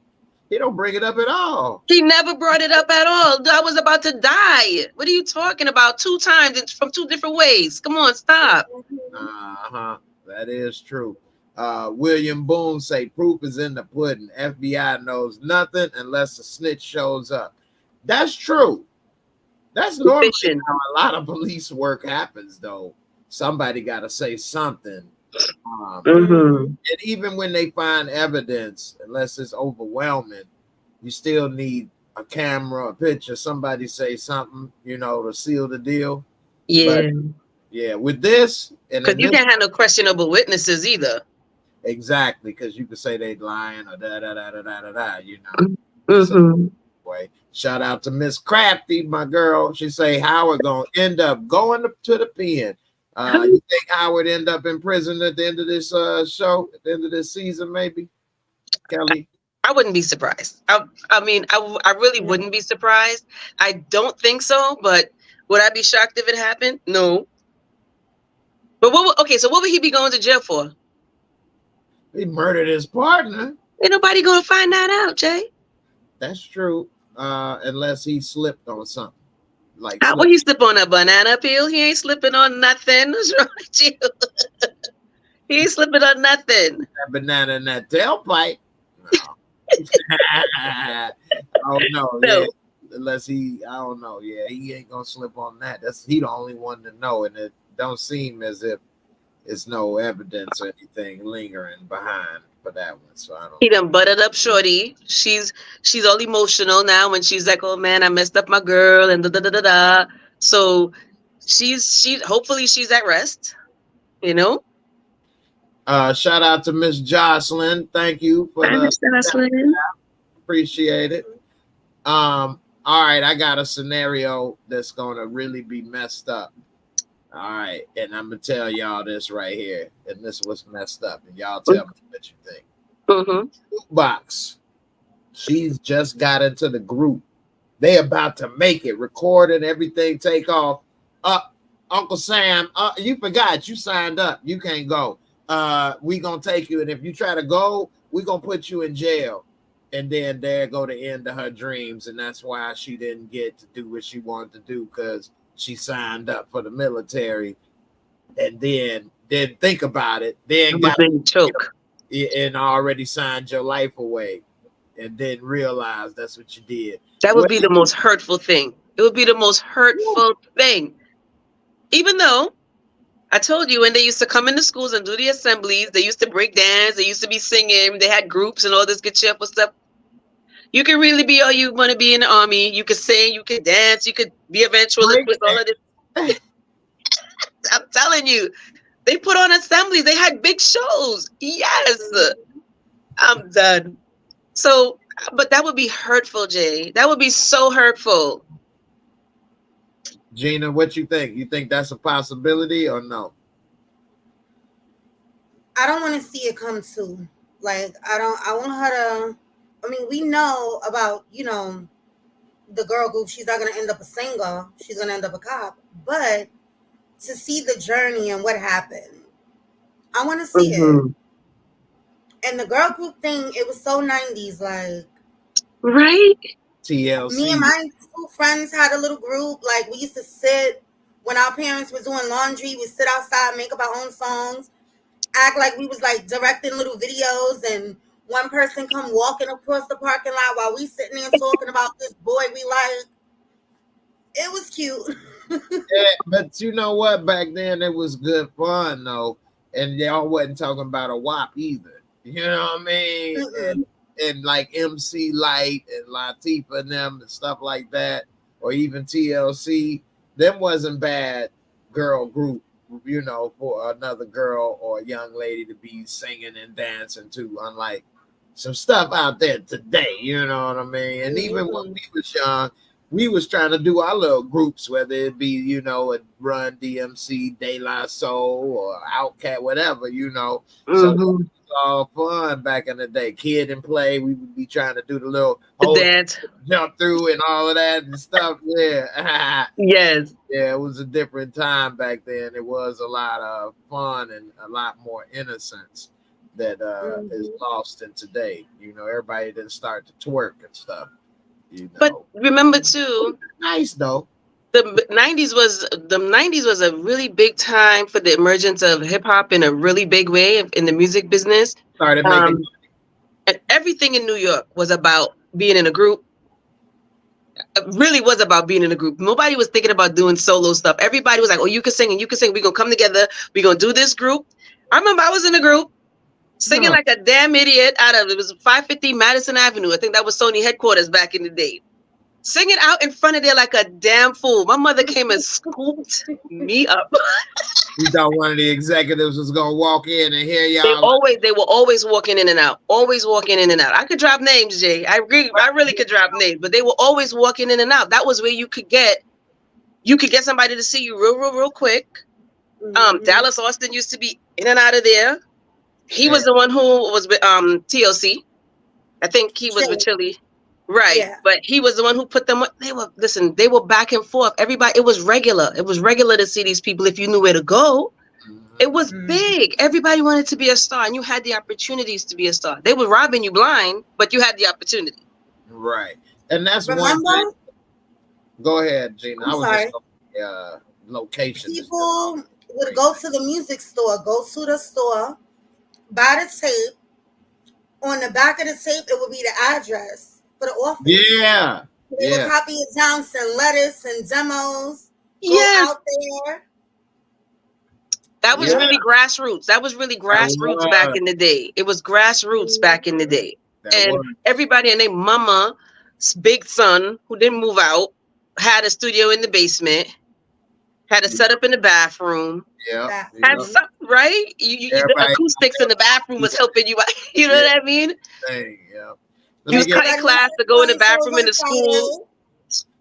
He don't bring it up at all. He never brought it up at all. I was about to die. What are you talking about? 2 times. It's from 2 different ways. Come on, stop. That is true. William Boone say proof is in the pudding. FBI knows nothing unless a snitch shows up. That's true. That's normally how a lot of police work happens, though. Somebody got to say something. And even when they find evidence, unless it's overwhelming, you still need a camera, a picture, somebody say something, to seal the deal. Yeah. But, yeah, with this, because you can't have no questionable witnesses either. Exactly, because you could say they lying or So, boy, shout out to Miss Crafty, my girl. She say Howard gonna end up going to the pen. You think Howard end up in prison at the end of this show, at the end of this season, maybe? Kelly? I wouldn't be surprised. I really wouldn't be surprised. I don't think so, but would I be shocked if it happened? No. But so what would he be going to jail for? He murdered his partner. Ain't nobody gonna find that out, Jay. That's true. Unless he slipped on something. How will he slip on a banana peel? He ain't slipping on nothing. What's wrong with you? He ain't slipping on nothing. That banana in that tailpipe. No. Oh no. unless he, I don't know. Yeah, he ain't gonna slip on that. He the only one to know, and it don't seem as if it's no evidence or anything lingering behind for that one. So I don't. He done buttered up Shorty. She's all emotional now when she's like, "Oh man, I messed up my girl," and da da da da da. So she hopefully she's at rest. You know. Shout out to Miss Jocelyn. Thank you for appreciate it. All right, I got a scenario that's gonna really be messed up. All right, and I'm gonna tell y'all this right here, and this was messed up, and y'all tell me what you think. Jukebox, she's just got into the group. They about to make it, record and everything, take off. Uncle Sam, you forgot you signed up. You can't go. We gonna take you, and if you try to go, we gonna put you in jail. And then there go the end of her dreams, and that's why she didn't get to do what she wanted to do, because she signed up for the military and then didn't think about it. Then got choke and already signed your life away, and didn't realize that's what you did. That would be the most hurtful thing. It would be the most hurtful thing. Even though I told you when they used to come into schools and do the assemblies, they used to break dance, they used to be singing, they had groups and all this good cheerful stuff. You can really be all you want to be in the army. You could sing, you could dance, you could be a ventriloquist, all of this. I'm telling you, they put on assemblies. They had big shows. Yes. I'm done. So, but that would be hurtful, Jay. That would be so hurtful. Gina, what you think? You think that's a possibility or no? I don't want to see it come to. Like, I want her to, I mean, we know about, you know, the girl group. She's not going to end up a singer. She's going to end up a cop. But to see the journey and what happened, I want to see it. And the girl group thing, it was so 90s, like. Right? TLC. Me and my two friends had a little group. Like, we used to sit, when our parents were doing laundry, we'd sit outside, make up our own songs, act like we was, like, directing little videos, and one person come walking across the parking lot while we sitting there talking about this boy we like. It was cute. Yeah, but you know what? Back then it was good fun though, and y'all wasn't talking about a WAP either. You know what I mean? And like MC Light and Latifah and them and stuff like that, or even TLC. Them wasn't bad girl group, you know, for another girl or a young lady to be singing and dancing to, unlike some stuff out there today, you know what I mean? And even when we was young, we was trying to do our little groups, whether it be, you know, a Run DMC, De La Soul, or Outcat, whatever, you know. So it was all fun back in the day. Kid and Play, we would be trying to do the little dance, jump through and all of that and stuff. Yeah. Yes. Yeah, it was a different time back then. It was a lot of fun and a lot more innocence that is lost in today. You know, everybody didn't start to twerk and stuff. You know. But remember too, nice though. The 90s was a really big time for the emergence of hip hop in a really big way in the music business. Started making and everything in New York was about being in a group. It really was about being in a group. Nobody was thinking about doing solo stuff. Everybody was like, "Oh, you can sing and you can sing. We're gonna come together. We're gonna do this group." I remember I was in a group singing like a damn idiot it was 550 Madison Avenue. I think that was Sony headquarters back in the day. Singing out in front of there like a damn fool. My mother came and scooped me up. You thought one of the executives was gonna walk in and hear y'all? They were always walking in and out. Always walking in and out. I could drop names, Jay. I really could drop names, but they were always walking in and out. That was where you could get somebody to see you real quick. Dallas Austin used to be in and out of there. He was the one who was with TLC. I think he was with Chili. Right. Yeah. But he was the one who put them up. They were back and forth. Everybody, it was regular. It was regular to see these people if you knew where to go. It was big. Everybody wanted to be a star, and you had the opportunities to be a star. They were robbing you blind, but you had the opportunity. Right. And that's one thing. Go ahead, Gina. I'm sorry. Just location. People would go to the music store, go to the store, buy the tape. On the back of the tape, it would be the address for the office. Yeah. They would copy it down, send letters and demos, go out there. That was really grassroots. That was really grassroots back in the day. It was grassroots back in the day. Everybody and their mama's big son who didn't move out had a studio in the basement, had a setup in the bathroom. Had something, right? The acoustics in the bathroom was helping you out. You know what I mean? You was cutting class to go in the bathroom in the school.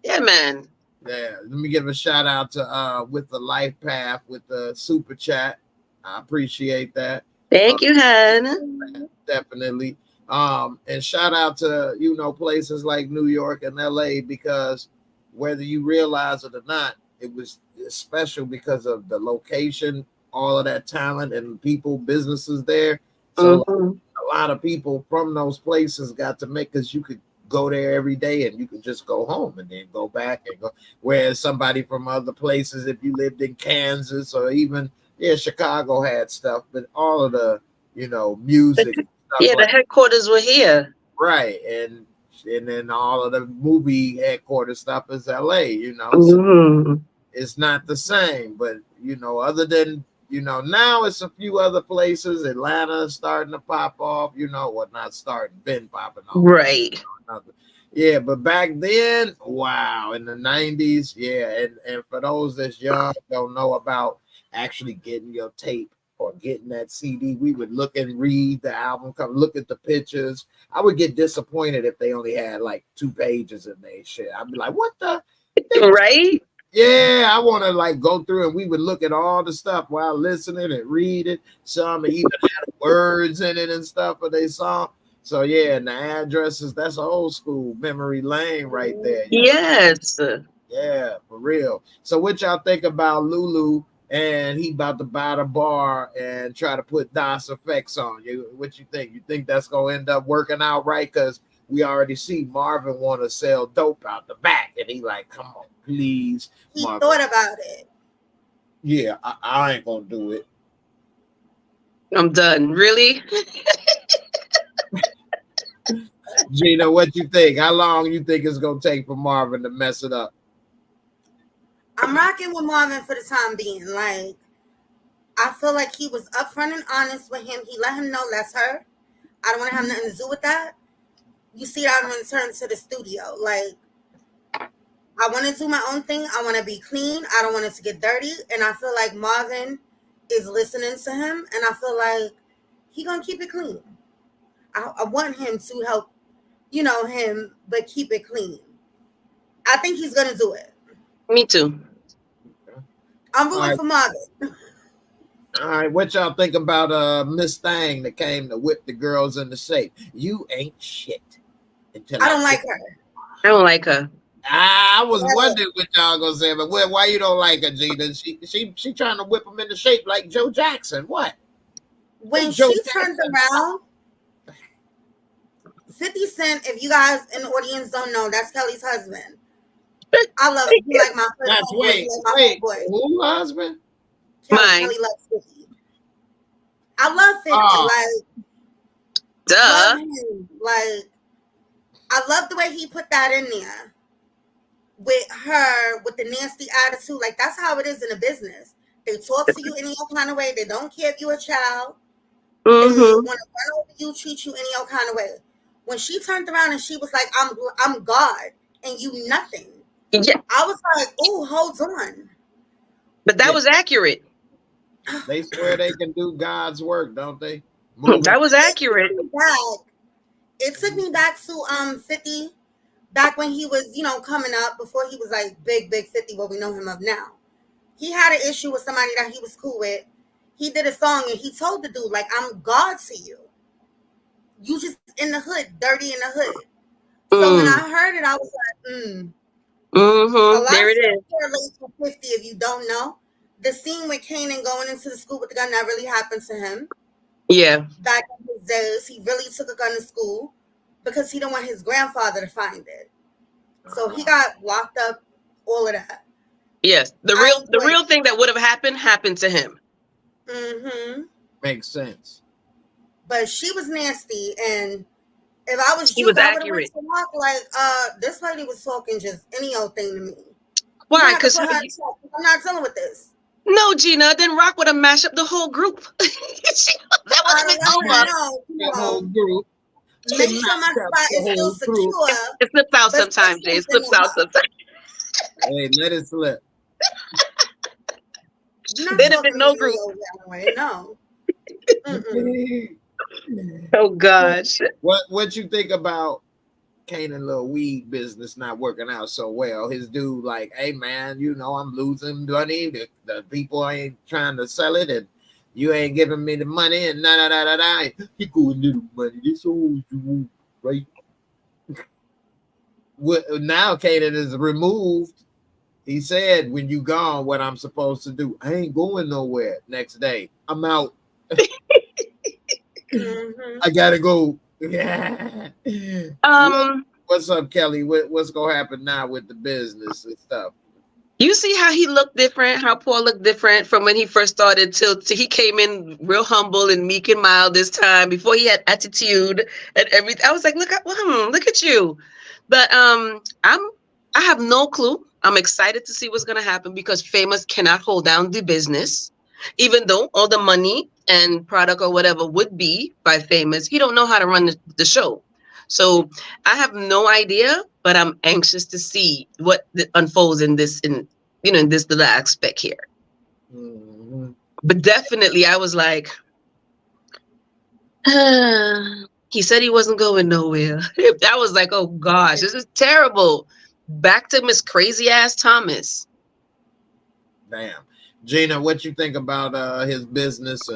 Yeah, man. Yeah, let me give a shout out to with the Life Path with the super chat. I appreciate that. Thank you, hon. Definitely. And shout out to places like New York and LA, because whether you realize it or not, it was special because of the location, all of that talent and people, businesses there. So a lot of people from those places got to make, because you could go there every day and you could just go home and then go back and go. Whereas somebody from other places, if you lived in Kansas or even Chicago had stuff, but all of the music. The headquarters were here. Right, and then all of the movie headquarters stuff is LA. So it's not the same, but other than now it's a few other places. Atlanta is starting to pop off. Not starting, been popping off. Right. Yeah, but back then, wow, in the 90s, and for those that's young, don't know about actually getting your tape or getting that CD, we would look and read the album cover, look at the pictures. I would get disappointed if they only had like 2 pages in their shit. I'd be like, what the? Right? Yeah, I want to like go through and we would look at all the stuff while listening and read it. Some even had words in it and stuff for their song. So and the addresses, that's old school memory lane right there. Yes. Yeah, for real. So what y'all think about Lulu and he about to buy the bar and try to put DOS effects on you? What you think? You think that's gonna end up working out right? Because we already see Marvin want to sell dope out the back, and he like, come on, please. He Marvin. thought about it. Yeah, I ain't gonna do it. I'm done. Really? Gina, what you think? How long you think it's gonna take for Marvin to mess it up? I'm rocking with Marvin for the time being. Like, I feel like he was upfront and honest with him. He let him know that's her. I don't want to have nothing to do with that. You see, I return to the studio. Like, I want to do my own thing. I want to be clean. I don't want it to get dirty. And I feel like Marvin is listening to him. And I feel like he going to keep it clean. I want him to help, him, but keep it clean. I think he's going to do it. Me too. I'm rooting for Marvin. All right, what y'all think about Miss Thang that came to whip the girls in the safe? You ain't shit. I don't like her. I don't like her. I was wondering what y'all gonna say, but why you don't like her, Gina? She trying to whip them into shape like Joe Jackson. What? When she turned around, 50 Cent, if you guys in the audience don't know, that's Kelly's husband. I love him. He like my first boy. Who husband? Mine. Kelly loves 50. I love 50. Like, duh. Love him. Like, I love the way he put that in there with her, with the nasty attitude. Like, that's how it is in a business. They talk to you any old kind of way. They don't care if you're a child. They want to run over you, treat you any old kind of way. When she turned around and she was like, I'm God and you nothing. Yeah. I was like, oh, hold on. But that was accurate. They swear they can do God's work, don't they? That was accurate. It took me back to 50, back when he was, coming up, before he was like big 50, what we know him of now. He had an issue with somebody that he was cool with. He did a song and he told the dude, like, I'm God to you. You just in the hood, dirty in the hood. So when I heard it, I was like, There it is. Relate to 50 if you don't know. The scene with Kanan going into the school with the gun, that really happened to him. Yeah. Back in his days, he really took a gun to school because he didn't want his grandfather to find it. So he got locked up, all of that. Yes. The real thing that would have happened to him. Makes sense. But she was nasty, and If I was He Juke, was I would have went accurate. to Rock like, this lady was talking just any old thing to me. Why? You have to Because put her in check. I'm not dealing with this. no, Gina, then Rock would have mashed up the whole group. That would have been over. The whole group. Make sure my spot is still secure. It slips out sometimes, Jay. It slips out sometimes. Hey, let it slip. There'd have been no group. No. Oh gosh. What you think about Kanan little weed business not working out so well? His dude like, hey man, you know I'm losing money. The people ain't trying to sell it, and you ain't giving me the money, and nah. He going little money. This all you want, right? Now Kanan is removed. He said, when you gone, what I'm supposed to do? I ain't going nowhere. Next day, I'm out. I gotta go. What's up, Kelly? What's gonna happen now with the business and stuff? You see how he looked different, how Paul looked different from when he first started till he came in real humble and meek and mild this time before he had attitude and everything. I was like, look at you. But I have no clue. I'm excited to see what's gonna happen because Famous cannot hold down the business, even though all the money and product or whatever would be by Famous. He don't know how to run the show. So I have no idea, but I'm anxious to see what unfolds in this little aspect here. Mm-hmm. But definitely I was like, he said he wasn't going nowhere. I was like, oh gosh, this is terrible. Back to Miss Crazy Ass Thomas. Damn. Gina, what you think about his business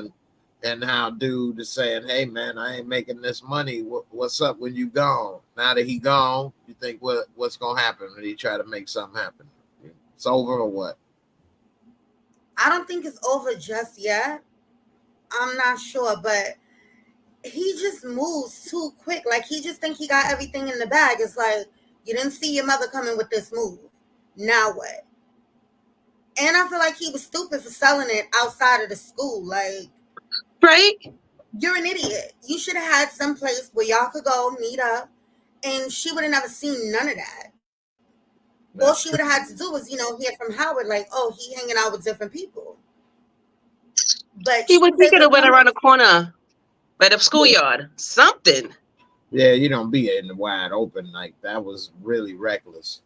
and how dude is saying, hey man, I ain't making this money. What's up when you gone? Now that he gone, you think what's gonna happen when he try to make something happen? It's over or what? I don't think it's over just yet. I'm not sure, but he just moves too quick. Like he just think he got everything in the bag. It's like, you didn't see your mother coming with this move. Now what? And I feel like he was stupid for selling it outside of the school. Like, right? You're an idiot. You should have had some place where y'all could go meet up, and she would have never seen none of that. All she would have had to do was, hear from Howard, like, oh, he hanging out with different people. But he could have went around the corner by the schoolyard. Something. Yeah, you don't be in the wide open like that. Was really reckless.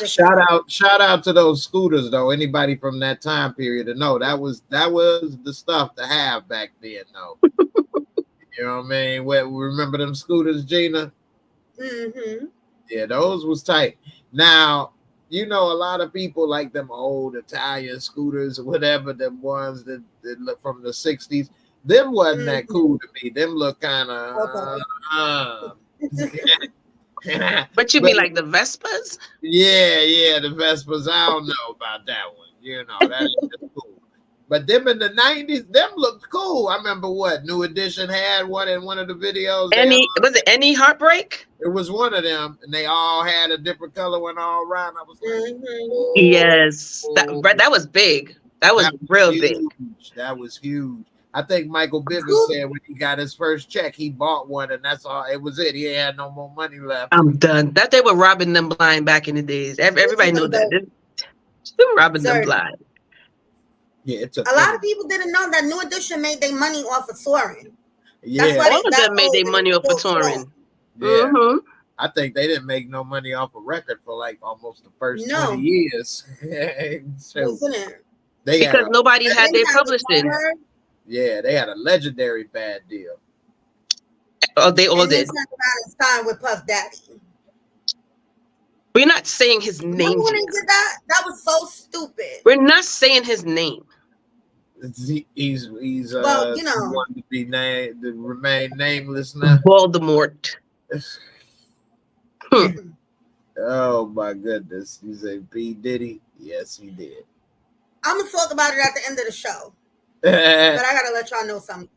Shout out to those scooters though. Anybody from that time period to know that was the stuff to have back then though. You know what I mean? Remember them scooters, Gina? Mm-hmm. Yeah, those was tight. Now, a lot of people like them old Italian scooters or whatever, them ones that look from the 60s. Them wasn't that cool to me. Them look kind of But you mean like the Vespas? Yeah, the Vespas. I don't know about that one. That ain't just cool. But them in the 90s, them looked cool. I remember New Edition had one in one of the videos. Was it Any Heartbreak? It was one of them, and they all had a different color one all around. I was like, yes, that was big. That was real huge. big. That was huge. I think Michael Bivins said when he got his first check, he bought one, and that's all. It was it. He had no more money left. I'm done. That they were robbing them blind back in the days. Everybody knew that. They were robbing them blind. Yeah, a lot of people didn't know that New Edition made their money off of touring. Yeah, all of them made their money off of touring. Yeah. Mm-hmm. I think they didn't make no money off a record for like almost the first 20 years. So because nobody had their publishing. Yeah, they had a legendary bad deal. Oh, they all did. Signed with Puff Daddy. We're not saying his name. Remember when he did that? That was so stupid. We're not saying his name. He's wanting to be named, to remain nameless now. Voldemort. Oh my goodness! You say P. Diddy? Yes, he did. I'm gonna talk about it at the end of the show, but I gotta let y'all know something.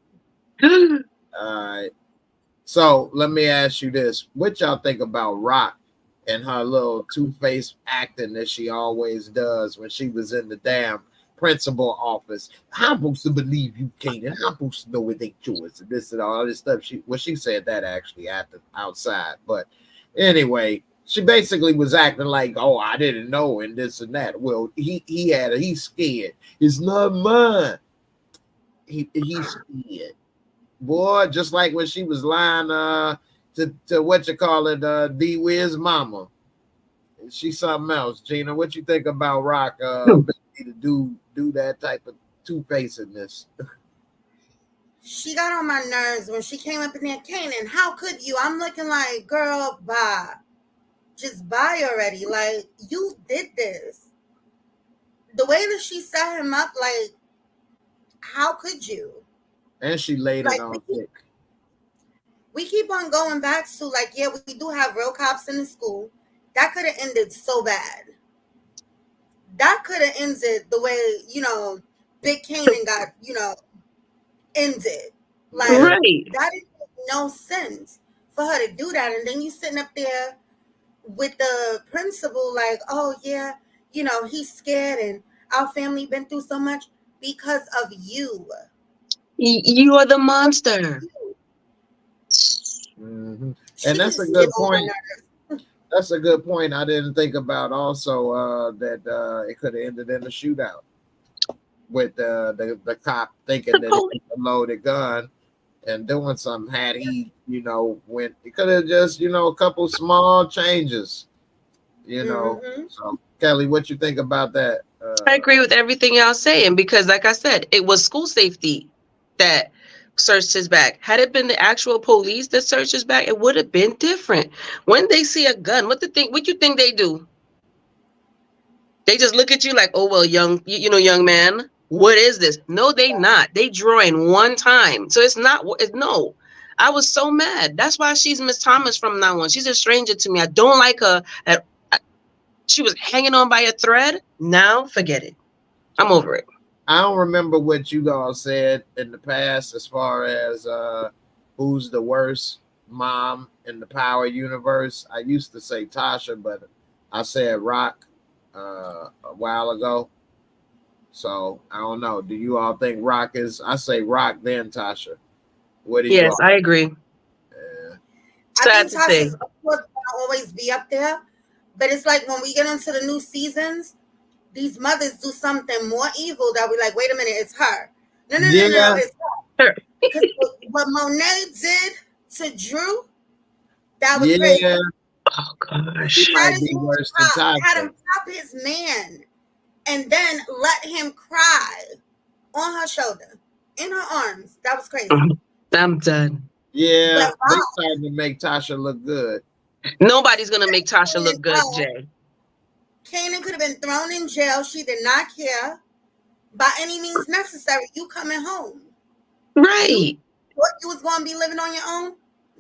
All right. So let me ask you this: what y'all think about Rock and her little two-faced acting that she always does when she was in the damn principal office. I'm supposed to believe you, Kanan. I'm supposed to know it ain't yours and this and all this stuff. She said that actually outside. But anyway, she basically was acting like, oh, I didn't know and this and that. Well, he's scared. It's not mine. He's scared. Boy, just like when she was lying to what you call it, D Wiz mama. She's something else. Gina, what you think about Rock to do that type of two-facedness? She got on my nerves when she came up in there, Kanan, how could you? I'm looking like, girl, bye. Just bye already. Like, you did this. The way that she set him up, like, how could you? And she laid it on thick. We keep on going back to, like, yeah, we do have real cops in the school. That could have ended so bad. That could have ended the way, Big Kanan got, ended. Like, right. That didn't make no sense for her to do that. And then you sitting up there with the principal, like, oh, yeah, he's scared and our family been through so much because of you. You are the monster. Mm-hmm. And that's a good point. That's a good point. I didn't think about also that it could have ended in a shootout with the cop thinking that it was a loaded gun and doing something. Had he, went, it could have just, a couple small changes, Mm-hmm. So, Kelly, what you think about that? I agree with everything y'all saying because, like I said, it was school safety that searched his bag. Had it been the actual police that searched his bag, it would have been different. When they see a gun, what you think they do? They just look at you like, oh well, young man, what is this? No, they not. They drawing one time, so it's not. No, I was so mad. That's why she's Miss Thomas from now on. She's a stranger to me. I don't like her. She was hanging on by a thread. Now forget it. I'm over it. I don't remember what you all said in the past as far as who's the worst mom in the Power universe. I used to say Tasha, but I said Rock a while ago. So I don't know. Do you all think Rock is? I say Rock, then Tasha. What do you? Yes, I agree. Yeah. I think Tasha's gonna always be up there, but it's like when we get into the new seasons, these mothers do something more evil that we like, wait a minute, it's her. No, it's her. Because what Monet did to Drew, that was crazy. Oh gosh. She might be worse than Tasha. Had him pop his man and then let him cry on her shoulder, in her arms. That was crazy. I'm done. Yeah, they're trying to make Tasha look good. Nobody's gonna make Tasha look good, Jay. Kanan could have been thrown in jail. She did not care. By any means necessary, you coming home. Right. What, you was going to be living on your own?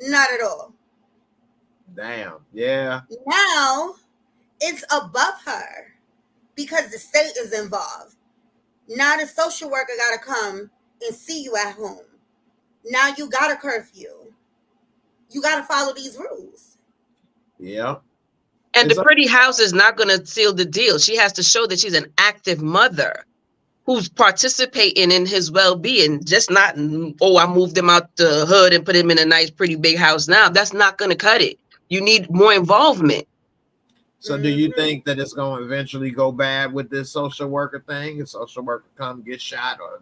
Not at all. Damn. Yeah. Now, it's above her because the state is involved. Now the social worker got to come and see you at home. Now you got a curfew. You got to follow these rules. Yeah. And the pretty house is not going to seal the deal. She has to show that she's an active mother who's participating in his well-being. Just not, oh, I moved him out the hood and put him in a nice, pretty big house now. That's not going to cut it. You need more involvement. So do you think that it's going to eventually go bad with this social worker thing? A social worker come get shot or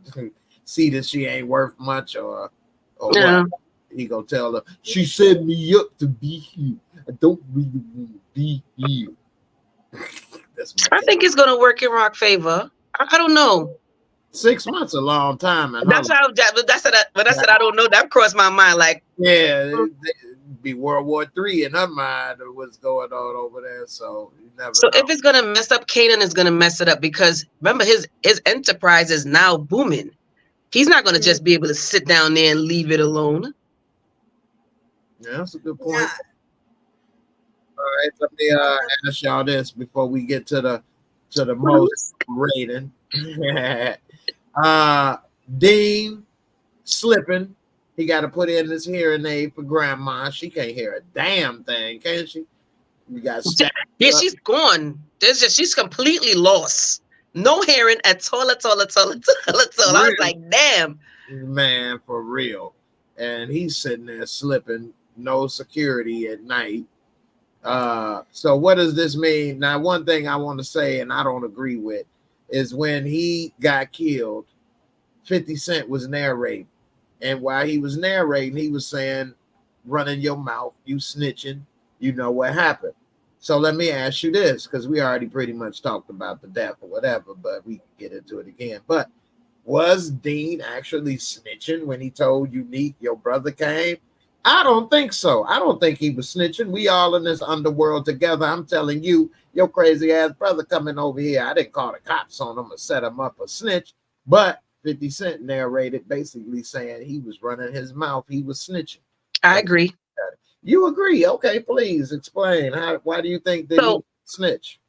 see that she ain't worth much or what? He gonna tell her, she set me up to be here. I don't really want to be here. I think it's gonna work in Rock's favor. I don't know. 6 months a long time. And that's how. But I said I don't know. That crossed my mind. Like, yeah, it'd be World War III in her mind of what's going on over there. So you never. So if it's gonna mess up, Kanan is gonna mess it up because remember his enterprise is now booming. He's not gonna just be able to sit down there and leave it alone. Yeah, that's a good point. Yeah. All right, let me ask y'all this before we get to the most rating. Dean slipping. He got to put in his hearing aid for grandma. She can't hear a damn thing, can she? We got she's gone. She's completely lost. No hearing at all. I was like, damn. Man, for real. And he's sitting there slipping, no security at night. So what does this mean? Now, one thing I want to say, and I don't agree with, is when he got killed, 50 Cent was narrating. And while he was narrating, he was saying, running your mouth, you snitching, you know what happened. So let me ask you this, because we already pretty much talked about the death or whatever, but we can get into it again. But was Dean actually snitching when he told Unique your brother came? I don't think so. I don't think he was snitching. We all in this underworld together. I'm telling you, your crazy ass brother coming over here. I didn't call the cops on him or set him up or snitch, but 50 Cent narrated basically saying he was running his mouth. He was snitching. I agree. You agree? Okay, please explain. Why do you think that he snitch?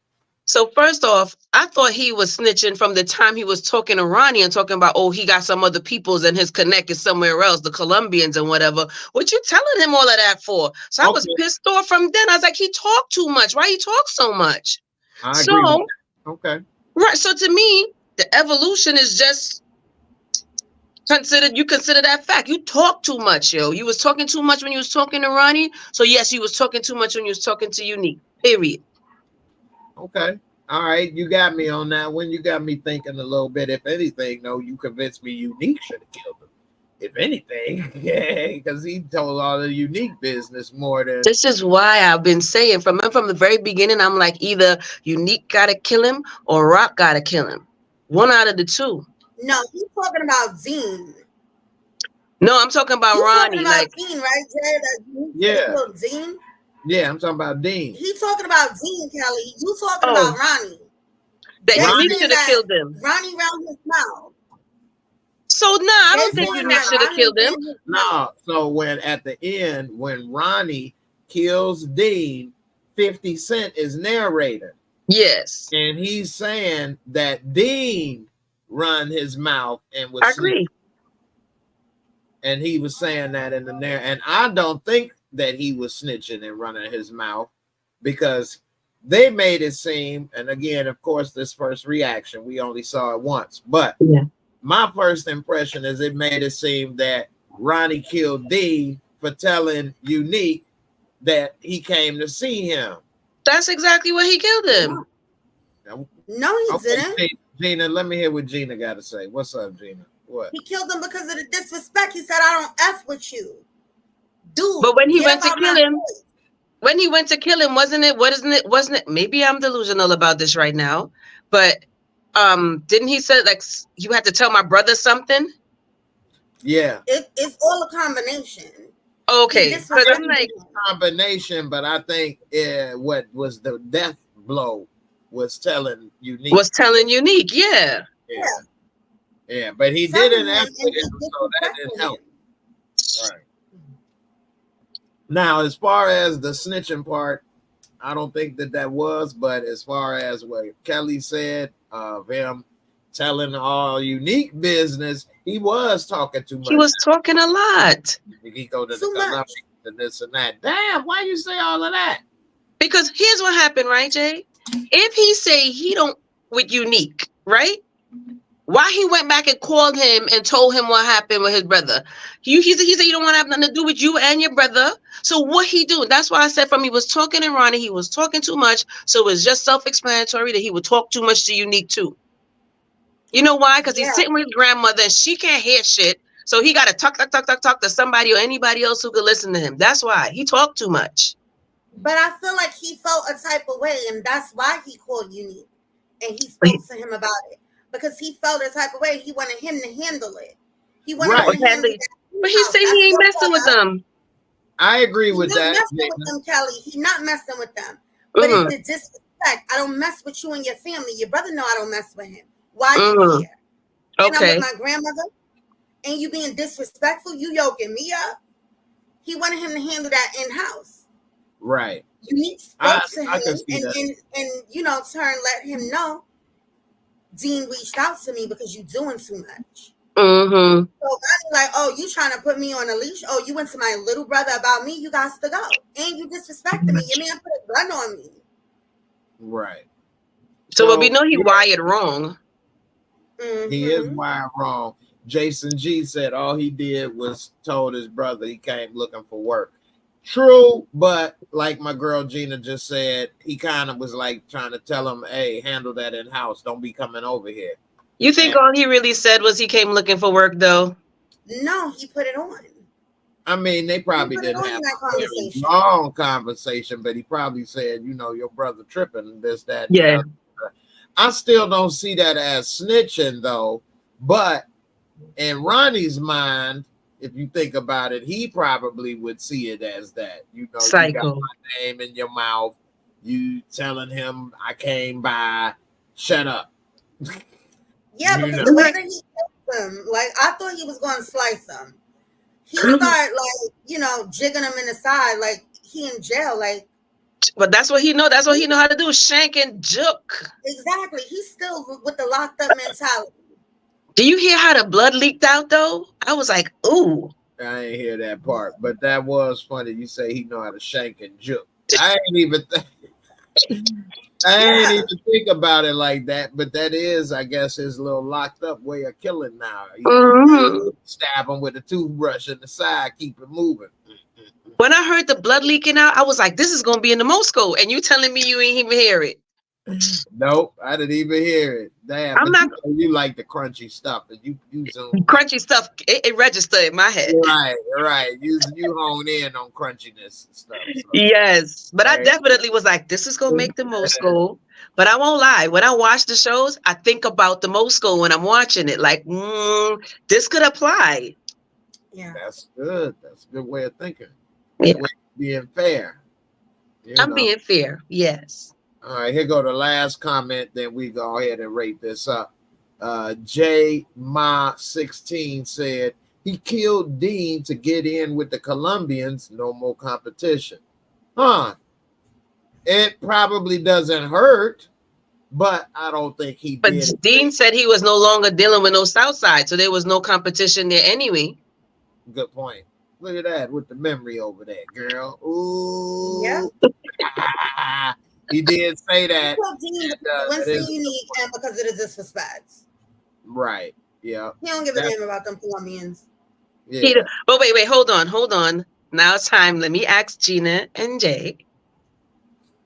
So first off, I thought he was snitching from the time he was talking to Ronnie and talking about, oh, he got some other peoples and his connect is somewhere else, the Colombians and whatever. What you telling him all of that for? So I was pissed off from then. I was like, he talked too much. Why he talk so much? I agree with that. Okay. Right. So to me, the evolution is just consider that fact. You talk too much, yo. You was talking too much when you was talking to Ronnie. So yes, you was talking too much when you was talking to Unique. Period. Okay. All right. You got me on that one. You got me thinking a little bit. If anything, though, you convinced me Unique should have killed him. If anything, yeah, because he told all the Unique business more than. This is why I've been saying from the very beginning, I'm like, either Unique gotta kill him or Rock gotta kill him. One out of the two. No, he's talking about Dean. No, I'm talking about Ronnie. Talking about Dean, right, Jay? Yeah. Dean? Yeah, I'm talking about Dean. He's talking about Dean, Kelly. You talking about Ronnie. That Unique should have killed him. Ronnie round his mouth. So I don't think Unique should have killed him. No. So when at the end, when Ronnie kills Dean, 50 Cent is narrator. Yes. And he's saying that Dean run his mouth and was. I agree. And he was saying that in the narrative. And I don't think that he was snitching and running his mouth, because they made it seem, and again, of course, this first reaction, we only saw it once, but my first impression is it made it seem that Ronnie killed Dean for telling Unique that he came to see him. That's exactly what he killed him. No, he didn't. Gina, let me hear what Gina got to say. What's up, Gina? What? He killed him because of the disrespect. He said, I don't F with you. Dude. But when he went to kill him, wasn't it? Maybe I'm delusional about this right now, but didn't he say like you had to tell my brother something? Yeah. It's all a combination. Okay. Because I'm like combination, but I think what was the death blow was telling Unique. Yeah. Yeah, but he didn't ask him, so that didn't help. Right. Now, as far as the snitching part, I don't think that was, but as far as what Kelly said of him telling all Unique business, he was talking too much. He was talking a lot. He go to the Colombians and this and that. Damn, why you say all of that? Because here's what happened, right, Jay? If he say he don't with Unique, right? Why he went back and called him and told him what happened with his brother? He said you don't want to have nothing to do with you and your brother. So what he doing? That's why I said from he was talking to Ronnie, he was talking too much. So it was just self-explanatory that he would talk too much to Unique too. You know why? Because he's sitting with his grandmother and she can't hear shit. So he got to talk to somebody or anybody else who could listen to him. That's why he talked too much. But I feel like he felt a type of way, and that's why he called Unique and he spoke to him about it. Because he felt a type of way. He wanted him to handle it. He wanted him to handle it. But he said he ain't messing with them. I agree with that. He's not messing with them, Kelly. He's not messing with them. But it's the disrespect. I don't mess with you and your family. Your brother know I don't mess with him. Why you here? And I'm with my grandmother, and you being disrespectful, you yoking me up. He wanted him to handle that in-house. Right. Unique spoke to him and let him know, Dean reached out to me because you're doing too much. Mm-hmm. So I'm like, oh, you trying to put me on a leash? Oh, you went to my little brother about me? You got to go. And you disrespected me. Your man put a gun on me. Right. So, but we know he yeah, wired wrong. he is wired wrong. Jason G said all he did was told his brother he came looking for work. True, but like my girl Gina just said, he kind of was like trying to tell him, hey, handle that in house. Don't be coming over here. You think all he really said was he came looking for work, though? No, he put it on. I mean, they probably didn't have a very long conversation, but he probably said, you know, your brother tripping, this, that, and Yeah. the other. I still don't see that as snitching, though. But in Ronnie's mind, if you think about it, he probably would see it as that. You know, Psycho. You got my name in your mouth. You telling him I came by. Shut up. Yeah, You because know. whether he killed him, like I thought he was going to slice him. He started like, you know, jigging him in the side, like he in jail, like. But that's what he know. That's what he know how to do. Shank and juke. Exactly. He's still with the locked up mentality. Do you hear how the blood leaked out though? I was like, ooh. I ain't hear that part, but that was funny. You say he know how to shank and juke. I ain't even think about it like that, but that is, I guess, his little locked up way of killing now. You stab him with a toothbrush in the side, keep it moving. When I heard the blood leaking out, I was like, this is gonna be in the Moorescore, and you telling me you ain't even hear it. Nope, I didn't even hear it. Damn, I'm not. You like the crunchy stuff, and you zoom crunchy stuff. It registered in my head. Right. You hone in on crunchiness and stuff. So. Yes, but I definitely was like, this is gonna make the Moorescore. But I won't lie. When I watch the shows, I think about the Moorescore when I'm watching it. Like, this could apply. Yeah, that's good. That's a good way of thinking. Yeah. Way of being fair. I'm being fair. Yes. All right, here go the last comment. Then we go ahead and rate this up. JAYMOOREREVIEWS said he killed Dean to get in with the Colombians. No more competition. It probably doesn't hurt, but I don't think he did. But Dean said he was no longer dealing with no Southside, so there was no competition there anyway. Good point. Look at that with the memory over there, girl. Ooh. Yeah. He did say that. Winston, you need him because of the disrespect. Right. Yeah. He don't give a damn about them Colombians. Yeah. But wait, hold on. Now it's time. Let me ask Gina and Jay.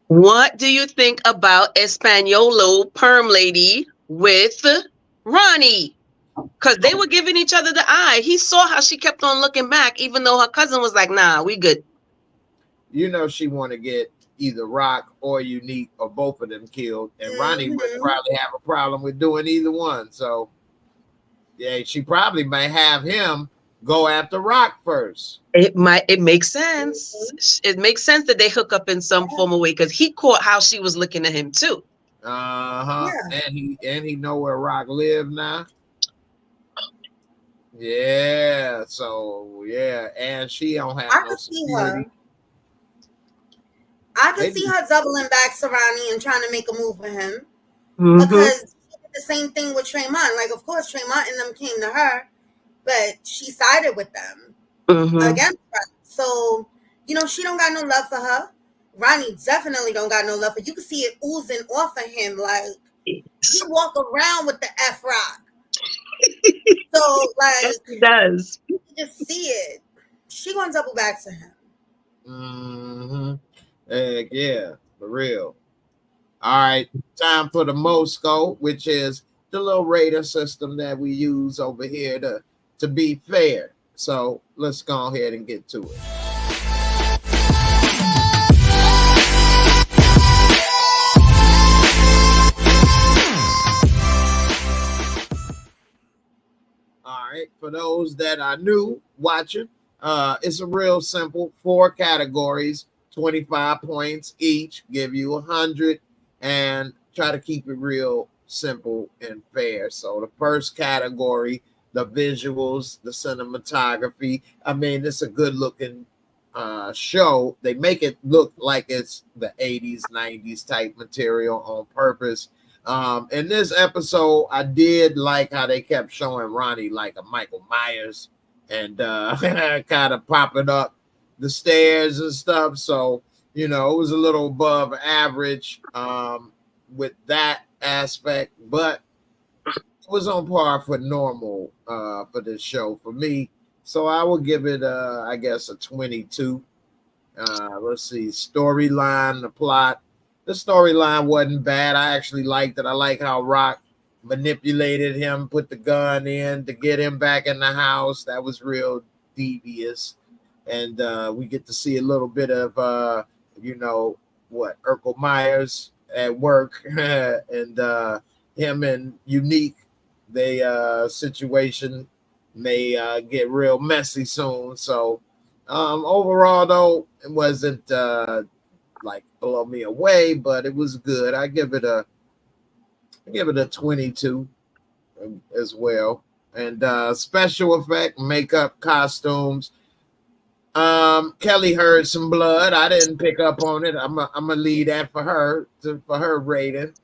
What do you think about Espanolo Perm Lady with Ronnie? Because they were giving each other the eye. He saw how she kept on looking back, even though her cousin was like, nah, we good. You know she want to get either Rock or Unique or both of them killed. And Ronnie would probably have a problem with doing either one. So, yeah, she probably may have him go after Rock first. It makes sense. It makes sense that they hook up in some form of way because he caught how she was looking at him too. Yeah. And he know where Rock live now. Yeah. So yeah, and she don't have no security. I could see her doubling back to Ronnie and trying to make a move for him because she did the same thing with Tremont. Like, of course, Tremont and them came to her, but she sided with them against her. So, you know, she don't got no love for her. Ronnie definitely don't got no love for her. You can see it oozing off of him. Like, he walk around with the F Rock. So, like, yes, he does. You can just see it. She gonna double back to him. Heck yeah, for real. All right, time for the Moorescore, which is the little rater system that we use over here to be fair. So let's go ahead and get to it. All right, for those that are new watching, it's a real simple 4 categories. 25 points each, give you 100, and try to keep it real simple and fair. So the first category, the visuals, the cinematography. I mean, it's a good looking show. They make it look like it's the 80s, 90s type material on purpose. In this episode, I did like how they kept showing Ronnie like a Michael Myers and kind of popping up the stairs and stuff. So, you know, it was a little above average with that aspect, but it was on par for normal for this show for me. So I will give it, I guess, a 22. Let's see, storyline, the plot. The storyline wasn't bad. I actually liked it. I like how Rock manipulated him, put the gun in to get him back in the house. That was real devious. And we get to see a little bit of, Urkel Myers at work and him and Unique. They situation may get real messy soon. So overall, though, it wasn't like blow me away, but it was good. I give it a 22 as well. And special effect, makeup, costumes. Kelly heard some blood. I didn't pick up on it. I'm gonna leave that for her for her rating.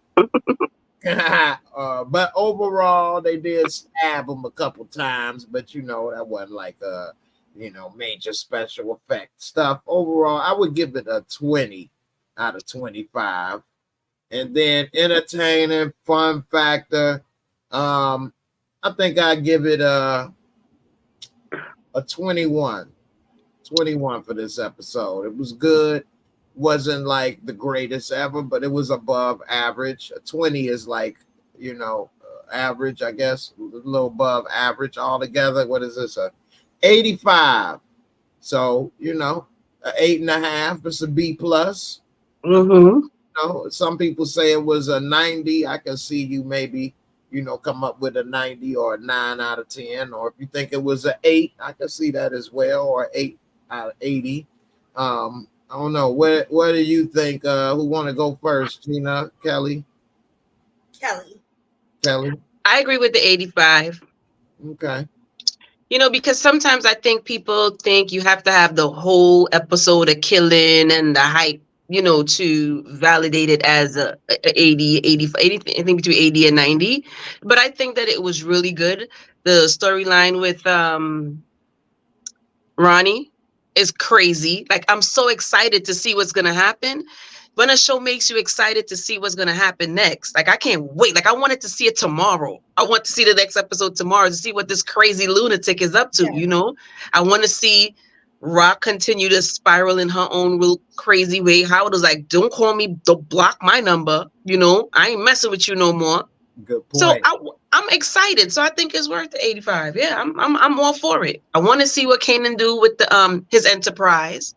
But overall, they did stab him a couple times, but that wasn't like a major special effect stuff. Overall, I would give it a 20 out of 25. And then entertaining, fun factor. I think I give it a 21. 21 for this episode. It was good. Wasn't like the greatest ever, but it was above average. A 20 is like, average, I guess, a little above average altogether. What is this? A 85. So, a 8.5. It's a B plus. Some people say it was a 90. I can see you maybe, come up with a 90 or a 9 out of 10. Or if you think it was an 8, I can see that as well, or 8 out of 80. I don't know. What do you think? Who want to go first? Gina, Kelly? Kelly. I agree with the 85. Okay. Because sometimes I think people think you have to have the whole episode of killing and the hype, to validate it as a 80, 85, 80, I think between 80 and 90. But I think that it was really good. The storyline with Ronnie is crazy. Like, I'm so excited to see what's going to happen. When a show makes you excited to see what's going to happen next, like, I can't wait. Like, I wanted to see it tomorrow. I want to see the next episode tomorrow to see what this crazy lunatic is up to, I want to see Rock continue to spiral in her own real crazy way. Howard was like, don't call me, don't block my number. I ain't messing with you no more. Good point. So I'm excited. So I think it's worth the 85. Yeah, I'm all for it. I want to see what Kanan do with the his enterprise.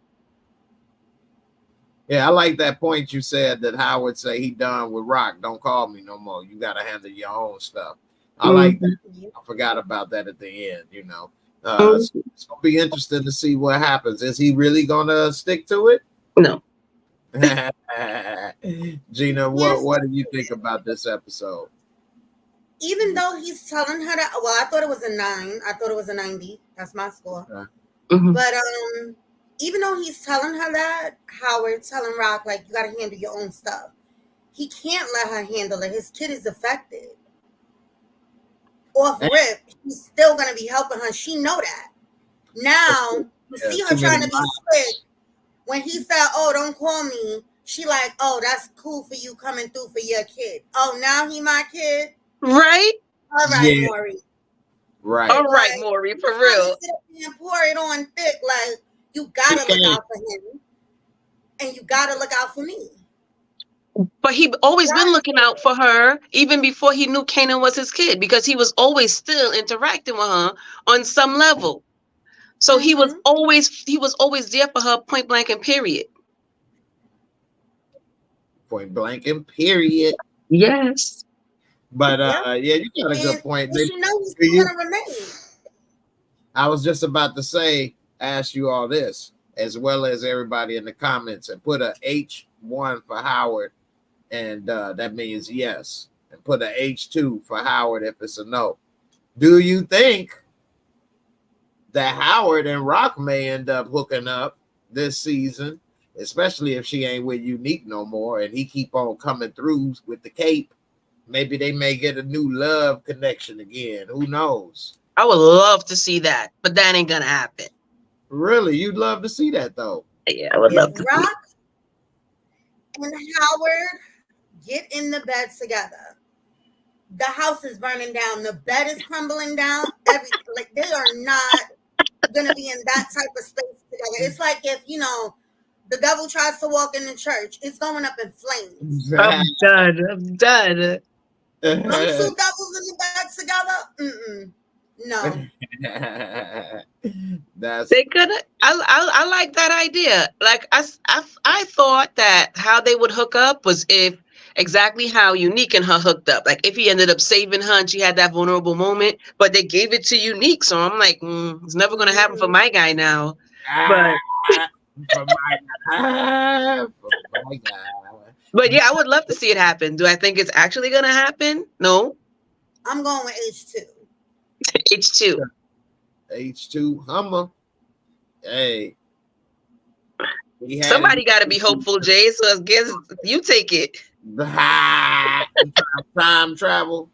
Yeah, I like that point you said that Howard say he done with Rock. Don't call me no more. You got to handle your own stuff. I like that. I forgot about that at the end, So it's going to be interesting to see what happens. Is he really going to stick to it? No. Gina, what do you think about this episode? Even though he's telling her that, well, I thought it was a 9. I thought it was a 90. That's my score. Okay. But even though he's telling her that, Howard telling Rock, like, you got to handle your own stuff. He can't let her handle it. His kid is affected. Off rip, he's still going to be helping her. She know that. Now, you see her trying to be quick. When he said, oh, don't call me, she like, oh, that's cool for you coming through for your kid. Oh, now he my kid? Right? All right, Maury. Right. All right, Maury, for real. And pour it on thick, like, you got to look out for him. And you got to look out for me. But he always been looking out for her, even before he knew Kanan was his kid, because he was always still interacting with her on some level. So he was always there for her, point blank and period. Point blank and period. Yes. But yeah, you got a good point. He's gonna remain. I was just about to say, ask you all this, as well as everybody in the comments, and put a H1 for Howard, and that means yes, and put a H2 for Howard if it's a no. Do you think that Howard and Rock may end up hooking up this season, especially if she ain't with Unique no more, and he keep on coming through with the cape? Maybe they may get a new love connection again. Who knows? I would love to see that, but that ain't gonna happen. Really? You'd love to see that, though? Yeah, I would love to. Rock and Howard get in the bed together. The house is burning down. The bed is crumbling down. Everything. Like, they are not going to be in that type of space together. It's like if, you know, the devil tries to walk in the church, it's going up in flames. I'm done. I'm done. Them two devils in the bed together? No. They could. I like that idea. Like I thought that how they would hook up was if exactly how Unique and her hooked up. Like if he ended up saving her and she had that vulnerable moment, but they gave it to Unique. So I'm like, it's never gonna happen for my guy now. But for my guy. But yeah, I would love to see it happen. Do I think it's actually gonna happen? No. I'm going with H2. H2. H2 Hummer. Hey. Somebody got to be hopeful, Jay. So I guess you take it. Time travel.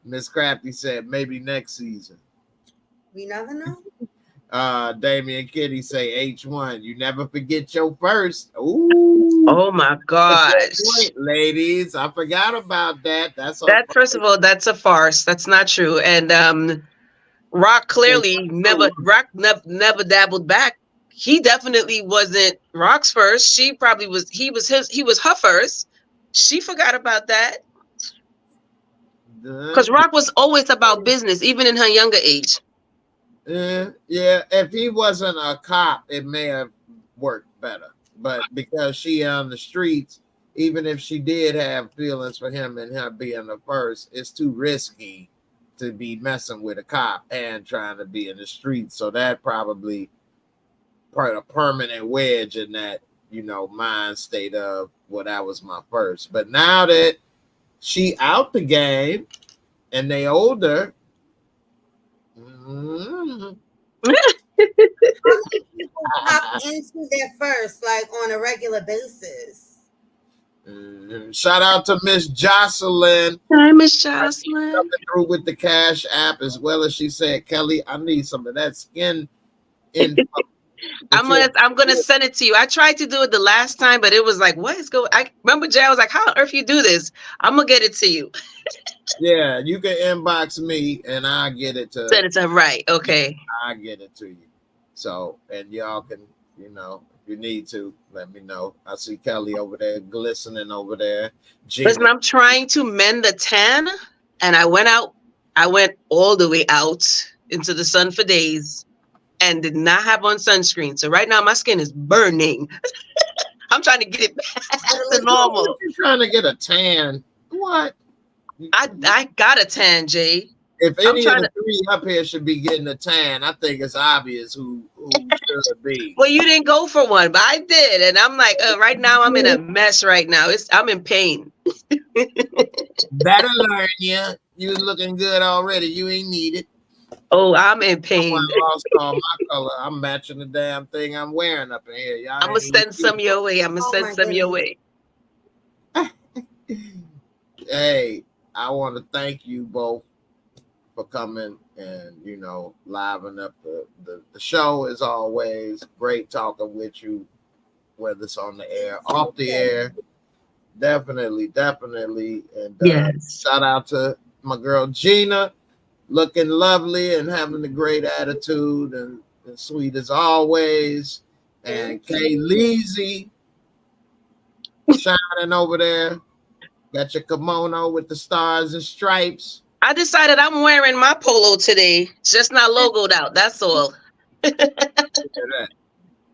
Miss Crafty said maybe next season. We never know. Damian Kitty say H1. You never forget your first. Ooh. Oh my gosh. Ladies, I forgot about that. That's first of all, that's a farce. That's not true. And Rock clearly never dabbled back. He definitely wasn't Rock's first. She probably was. He was her first. She forgot about that. Because Rock was always about business, even in her younger age. Yeah, if he wasn't a cop, it may have worked better. But because she on the streets, even if she did have feelings for him and her being the first, it's too risky to be messing with a cop and trying to be in the streets. So that probably put a permanent wedge in that, you know, mind state of, well, that was my first. But now that she out the game and they older, people pop into their first, like on a regular basis. Shout out to Miss Jocelyn. Hi, Miss Jocelyn. Coming through with the Cash App, as well as she said, Kelly, I need some of that skin info. I'm gonna send it to you. I tried to do it the last time, but it was like, what is going? I remember Jay was like, how on earth you do this? I'm gonna get it to you. Yeah, you can inbox me and I'll get it to. Send it to her. Right. Okay. I'll get it to you. So, and y'all can, you know, if you need to, let me know. I see Kelly over there glistening over there. Gina. Listen, I'm trying to mend the tan, and I went all the way out into the sun for days and did not have on sunscreen. So right now my skin is burning. I'm trying to get it back to normal. You're trying to get a tan. What? I got a tan, Jay. If any of the three up here should be getting a tan, I think it's obvious who should be. Well, you didn't go for one, but I did. And I'm like, right now I'm in a mess right now. I'm in pain. Better learn you. You was looking good already. You ain't need it. Oh, I'm in pain. I lost all my color. I'm matching the damn thing I'm wearing up in here. Y'all I'm going to send some your way. I'm going to send some your way. Hey, I want to thank you both for coming and, you know, liven up the show as always. Great talking with you, whether it's on the air, off the air. Definitely. And yes. Shout out to my girl Gina, looking lovely and having a great attitude and sweet as always. And Kay Leezy shining over there. Got your kimono with the stars and stripes. I decided I'm wearing my polo today. It's just not logoed out. That's all.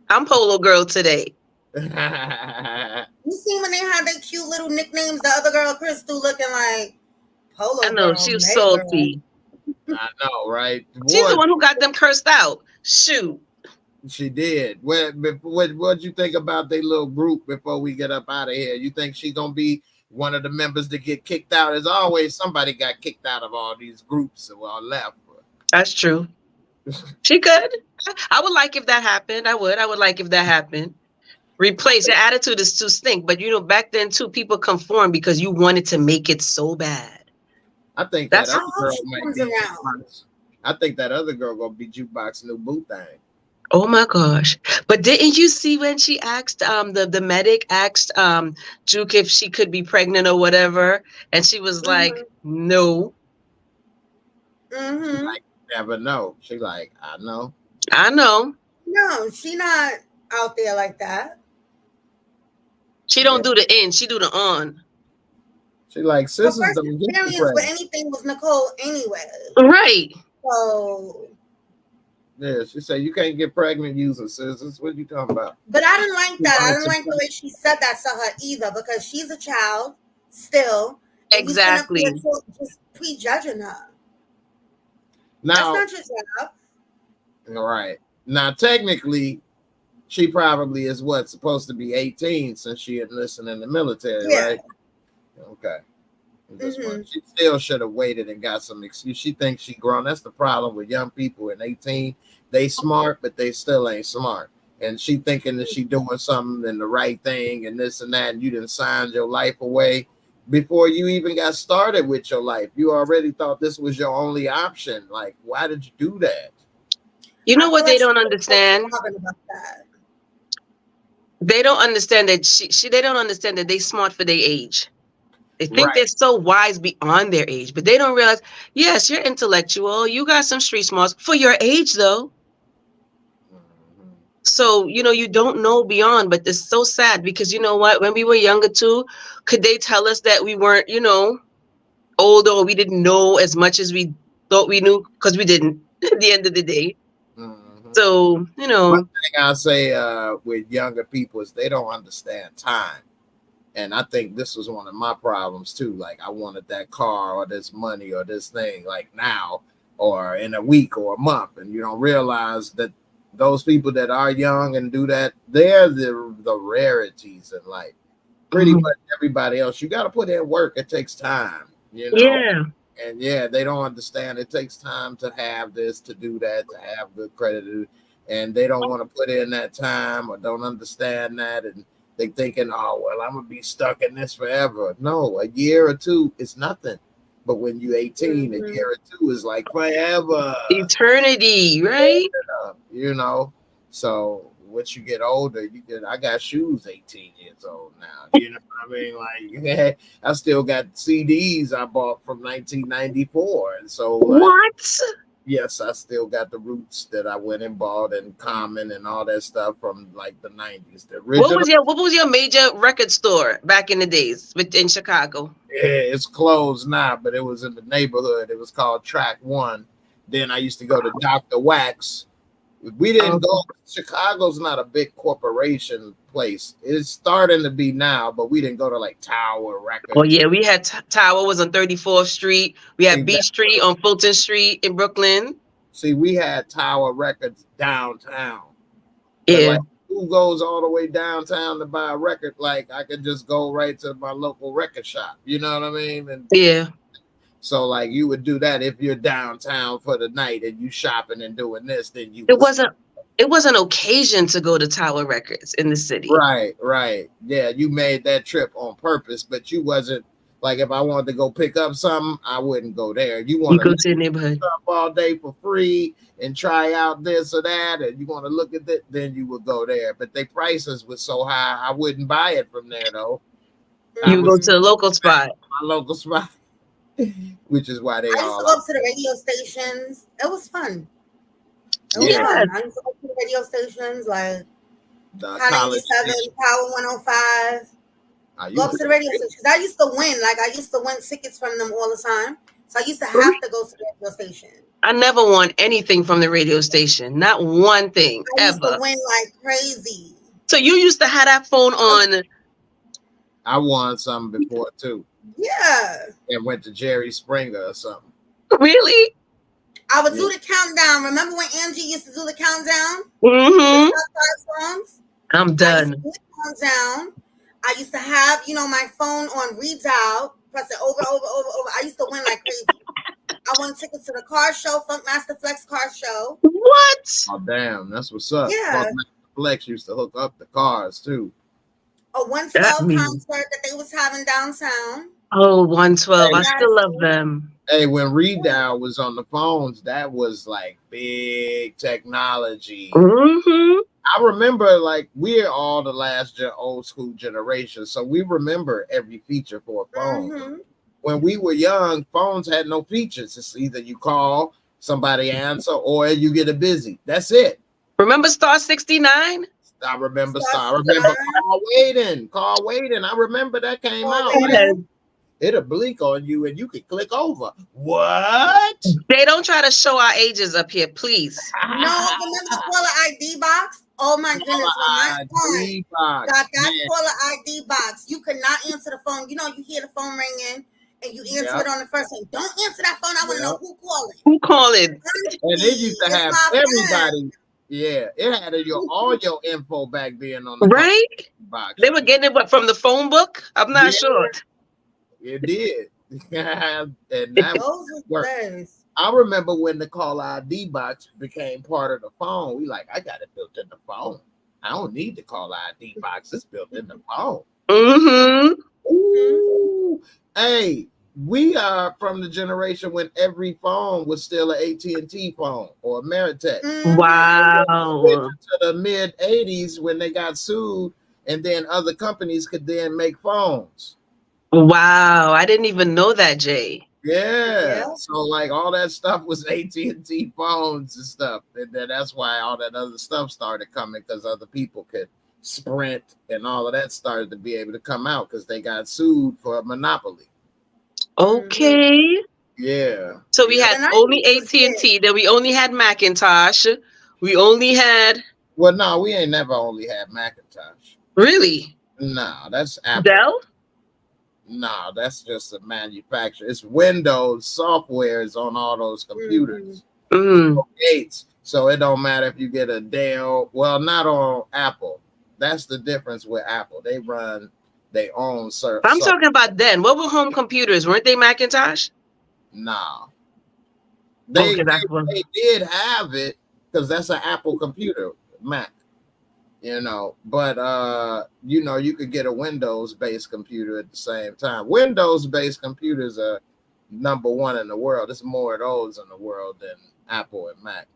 I'm polo girl today. You see when they had their cute little nicknames, the other girl, Crystal, looking like polo. I know, she was salty. I know, right? She's the one who got them cursed out. Shoot. She did. What'd you think about their little group before we get up out of here? You think she's going to be one of the members to get kicked out? As always, somebody got kicked out of all these groups or left. That's true. She could. I would like if that happened. I would like if that happened. Replace your attitude is too stink. But you know, back then too, people conformed because you wanted to make it so bad. I think I think that other girl gonna be Jukebox new boo thing. Oh my gosh. But didn't you see when she asked the medic asked Juke if she could be pregnant or whatever, and she was like, no. Mm-hmm. Like, never know. She like, I know. I know. No, she not out there like that. She don't do the in, she do the on. She like, Her sisters first don't get experience pregnant. with anything was Nicole anyway. Right. So Yeah, she said you can't get pregnant using scissors. What are you talking about? but I didn't like that. I didn't like the way she said that to her either, because she's a child still. Exactly. You just prejudging her. Now, that's not your job. All right. Now, technically, she probably is supposed to be 18 since she enlisted in the military, right? Okay. She still should have waited and got some excuse. She thinks she grown. That's the problem with young people in 18. They smart, but they still ain't smart. And she thinking that she doing something and the right thing and this and that, and you didn't sign your life away before you even got started with your life. You already thought this was your only option. Like, why did you do that? You know what they don't understand? They don't understand that they don't understand that they smart for their age. They think they're so wise beyond their age, but they don't realize, yes, you're intellectual. You got some street smarts for your age, though. So, you don't know beyond, but it's so sad because you know what? When we were younger, too, could they tell us that we weren't, older or we didn't know as much as we thought we knew? Because we didn't at the end of the day. So, One thing I'll say with younger people is they don't understand time. And I think this was one of my problems too. Like, I wanted that car or this money or this thing like now or in a week or a month. And you don't realize that those people that are young and do that, they're the rarities in life. Pretty much everybody else, you got to put in work. It takes time, Yeah. And they don't understand. It takes time to have this, to do that, to have good credit. And they don't want to put in that time or don't understand that. And they thinking, oh, well, I'm going to be stuck in this forever. No, a year or two is nothing. But when you're 18, a year or two is like forever. Eternity, right? So once you get older, I got shoes 18 years old now. You know what I mean? Like, I still got CDs I bought from 1994. And so what? Yes, I still got the Roots that I went and bought and Common and all that stuff from like the 90s. The original. What was your major record store back in the days in Chicago? Yeah, it's closed now, but it was in the neighborhood. It was called Track One. Then I used to go to Dr. Wax. We didn't go. Chicago's not a big corporation place. It's starting to be now, but we didn't go to like Tower Records. Oh yeah, we had Tower was on 34th Street. We had Beach Street on Fulton Street in Brooklyn. See, we had Tower Records downtown. Yeah. Like, who goes all the way downtown to buy a record? Like, I could just go right to my local record shop. You know what I mean? And yeah. So like you would do that if you're downtown for the night and you shopping and doing this, then you. It was an occasion to go to Tower Records in the city. Right. Yeah, you made that trip on purpose, but you wasn't like, if I wanted to go pick up something, I wouldn't go there. You want to go to the neighborhood all day for free and try out this or that, and you want to look at it, then you would go there. But the prices were so high, I wouldn't buy it from there though. You go to the local spot. My local spot. Which is why they I used to go to the radio stations. It was fun. It was fun. I used to go to the radio stations like Hot 87, Power 105. Go up to the radio stations. I used to win. Like, I used to win tickets from them all the time. So I used to have to go to the radio station. I never won anything from the radio station. Not one thing, I used ever. to win like crazy. So you used to have that phone on. I won something before too. Yeah. And went to Jerry Springer or something. Really? I would do the countdown. Remember when Angie used to do the countdown? Mm-hmm. Songs? I'm done. I used to do the countdown. I used to have, my phone on redial, press it over. I used to win like crazy. I won tickets to the car show, Funk Master Flex car show. What? Oh, damn. That's what's up. Yeah. Funk Master Flex used to hook up the cars too. A 112 concert that they was having downtown. Oh, 112. I still love them. Hey, when redial was on the phones, that was like big technology. I remember, like, we're all the last old school generation, so we remember every feature for a phone. When we were young, phones had no features. It's either you call, somebody answer, or you get a busy. That's it. Remember Star 69? I remember Star. I remember Call Waiting. I remember that came out. Yes. It'll blink on you and you can click over. What? They don't try to show our ages up here, please. No, remember the caller ID box? Oh my goodness, when my phone got that caller ID box, you could not answer the phone. You know, you hear the phone ringing and you answer it on the first one. Don't answer that phone. I want to know who calling. Who calling? And it used to have everybody. Yeah, it had all your info back then on the box. They were getting it from the phone book. I'm not sure. It did. And that was I remember when the call ID box became part of the phone. We like, I got it built in the phone. I don't need the call ID box. It's built in the phone. Ooh. Hey, we are from the generation when every phone was still an AT&T phone or a Ameritech. Wow. To the mid 80s when they got sued, and then other companies could then make phones. Wow, I didn't even know that, Jay. Yeah. So like all that stuff was AT&T phones and stuff, and then that's why all that other stuff started coming, because other people could Sprint and all of that started to be able to come out because they got sued for a monopoly. Okay. Yeah. So we had only AT&T, then we only had Macintosh. We only had. Well, no, we ain't never only had Macintosh. Really? No, that's Apple. Dell? No, that's just a manufacturer. It's Windows software is on all those computers. So it don't matter if you get a Dell. Well, not on Apple. That's the difference with Apple. They run their own service. I'm talking about then. What were home computers? Weren't they Macintosh? No. They did have it because that's an Apple computer, Mac. You know, but you know, you could get a Windows-based computer at the same time. Windows-based computers are #1 in the world. There's more of those in the world than Apple and Mac.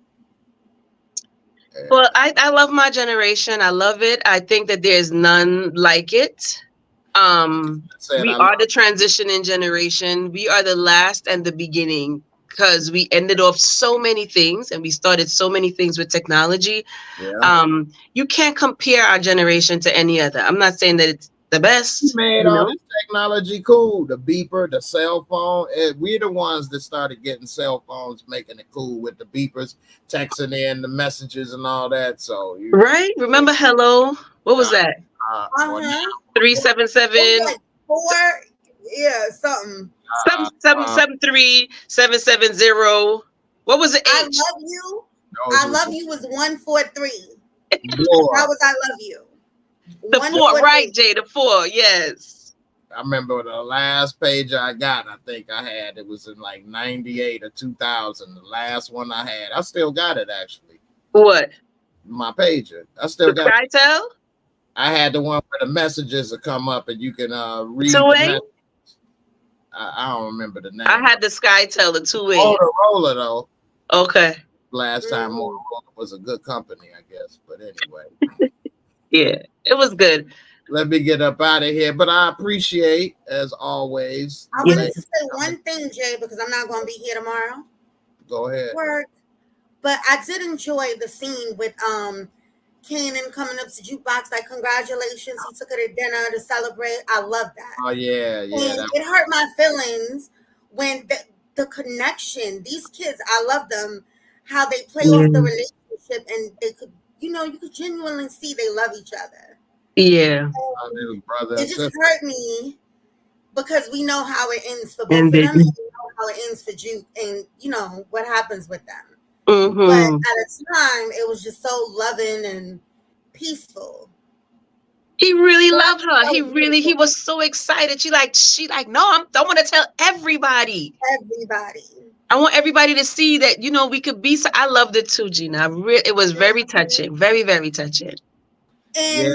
Well, I love my generation. I love it. I think that there's none like it. We are the transitioning generation. We are the last and the beginning, because we ended off so many things and we started so many things with technology. You can't compare our generation to any other. I'm not saying that it's the best. We made all this technology cool. The beeper, the cell phone. We're the ones that started getting cell phones, making it cool with the beepers, texting in the messages and all that. So remember hello? What was that? 377 like 4 something. 773 770. What was it? I love you. I love you was 143. That was I love you. The 4, right, Jay? The 4, yes. I remember the last page I got. I think I had it was in like 98 or 2000. The last one I had. I still got it actually. What? My pager. I still got it. SkyTel? I had the one where the messages will come up and you can read. Two-way? I don't remember the name. I had the SkyTel, the 2-way. Motorola though. Okay. Last time Motorola was a good company, I guess. But anyway. Yeah, it was good. Let me get up out of here. But I appreciate, as always. I wanted to say one thing, Jay, because I'm not going to be here tomorrow. Go ahead. But I did enjoy the scene with Kanan coming up to Jukebox, like, congratulations, he took her to dinner to celebrate. I love that. Oh, yeah. And it hurt my feelings when the connection, these kids, I love them, how they play off the relationship, and they could, you know, you could genuinely see they love each other. Yeah. It just hurt me because we know how it ends for both of them, and we know how it ends for Juke, and you know what happens with them. But at the time, it was just so loving and peaceful. He really loved her. He was so excited. She like, no, I want to tell everybody. I want everybody to see that, you know, we could be. So I loved it too, Gina. It was very touching. Very, very touching. And,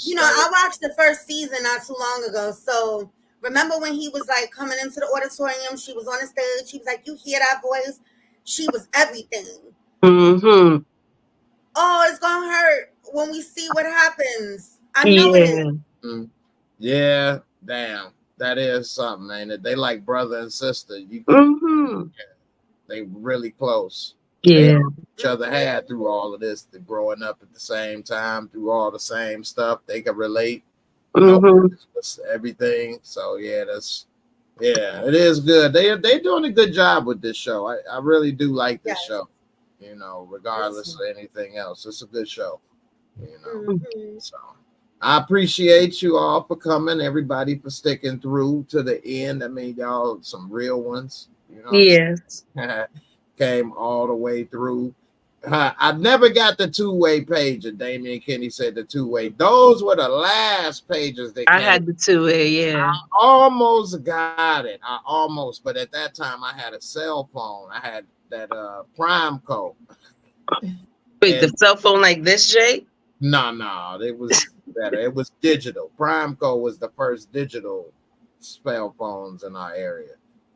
you know, I watched the first season not too long ago. So Remember when he was like coming into the auditorium? She was on the stage. She was like, "You hear that voice?" She was everything. Mm-hmm. Oh, it's gonna hurt when we see what happens. I know it is. Yeah, damn. That is something, ain't it? They like brother and sister. They really close. Yeah. Each other had through all of this, the growing up at the same time, through all the same stuff. They can relate. Everything. So yeah, it is good. They doing a good job with this show. I really do like this show. You know, regardless of anything else, it's a good show. You know, so I appreciate you all for coming. Everybody for sticking through to the end. I mean, y'all some real ones. You know. Yes. Came all the way through. I never got the two-way page. And Damian Kenny said the two-way. Those were the last pages that I had the two-way, yeah. I almost got it. But at that time I had a cell phone. I had that Prime code. Wait, the cell phone like this, Jay? No, it was better. It was digital. Prime code was the first digital cell phones in our area.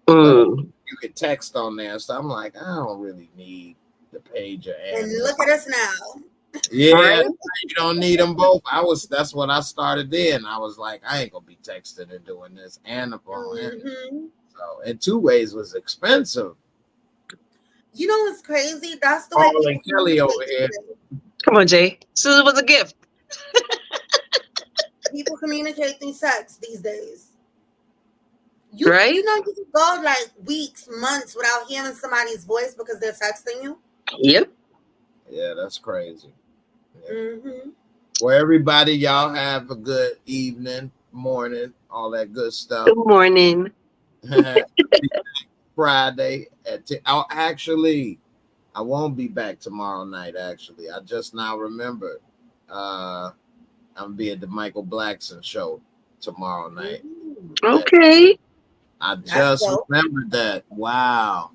You could text on there, so I'm like, I don't really need the pager. And look at us now. Yeah, you don't need them both. That's what I started in. I was like, I ain't gonna be texting and doing this and the phone. So, and two ways was expensive. You know what's crazy? That's the way. Paul and Kelly over here. Come on, Jay. So it was a gift. People communicate through sex these days. You know, you can go like weeks, months without hearing somebody's voice because they're texting you. Yep. Yeah, that's crazy. Yeah. Well, everybody, y'all have a good evening, morning, all that good stuff. Good morning. Friday actually, I won't be back tomorrow night. Actually, I just now remembered. I'm gonna be at the Michael Blackson show tomorrow night. Okay. I just remembered that. Wow.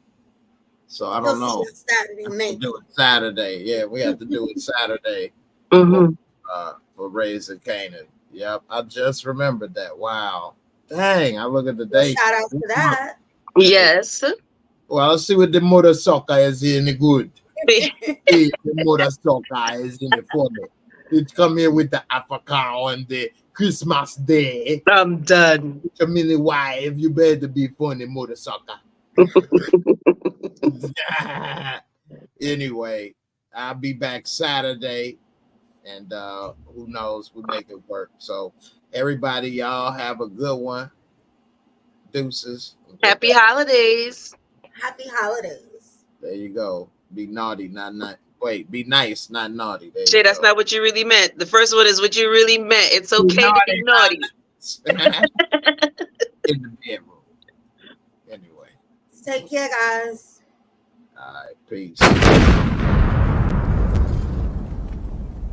So I don't know. Saturday, do it Saturday. Yeah, we have to do it Saturday. For Raising Kanan. Yep, I just remembered that. Wow. Dang, I look at the date. Shout out to that. Yes. Well, let's see what the mother soccer is in the good. The mother soccer is in the funny. It come here with the African on the Christmas Day. I'm done. I mean, why? If you better be funny, mother soccer. Anyway, I'll be back Saturday, and who knows, we make it work. So everybody, y'all have a good one. Deuces. Happy holidays. Happy holidays. There you go. Be naughty, not wait, be nice, not naughty. Jay, that's not what you really meant. The first one is what you really meant. It's okay to be naughty. In the bedroom. Anyway. Take care, guys. All right, peace.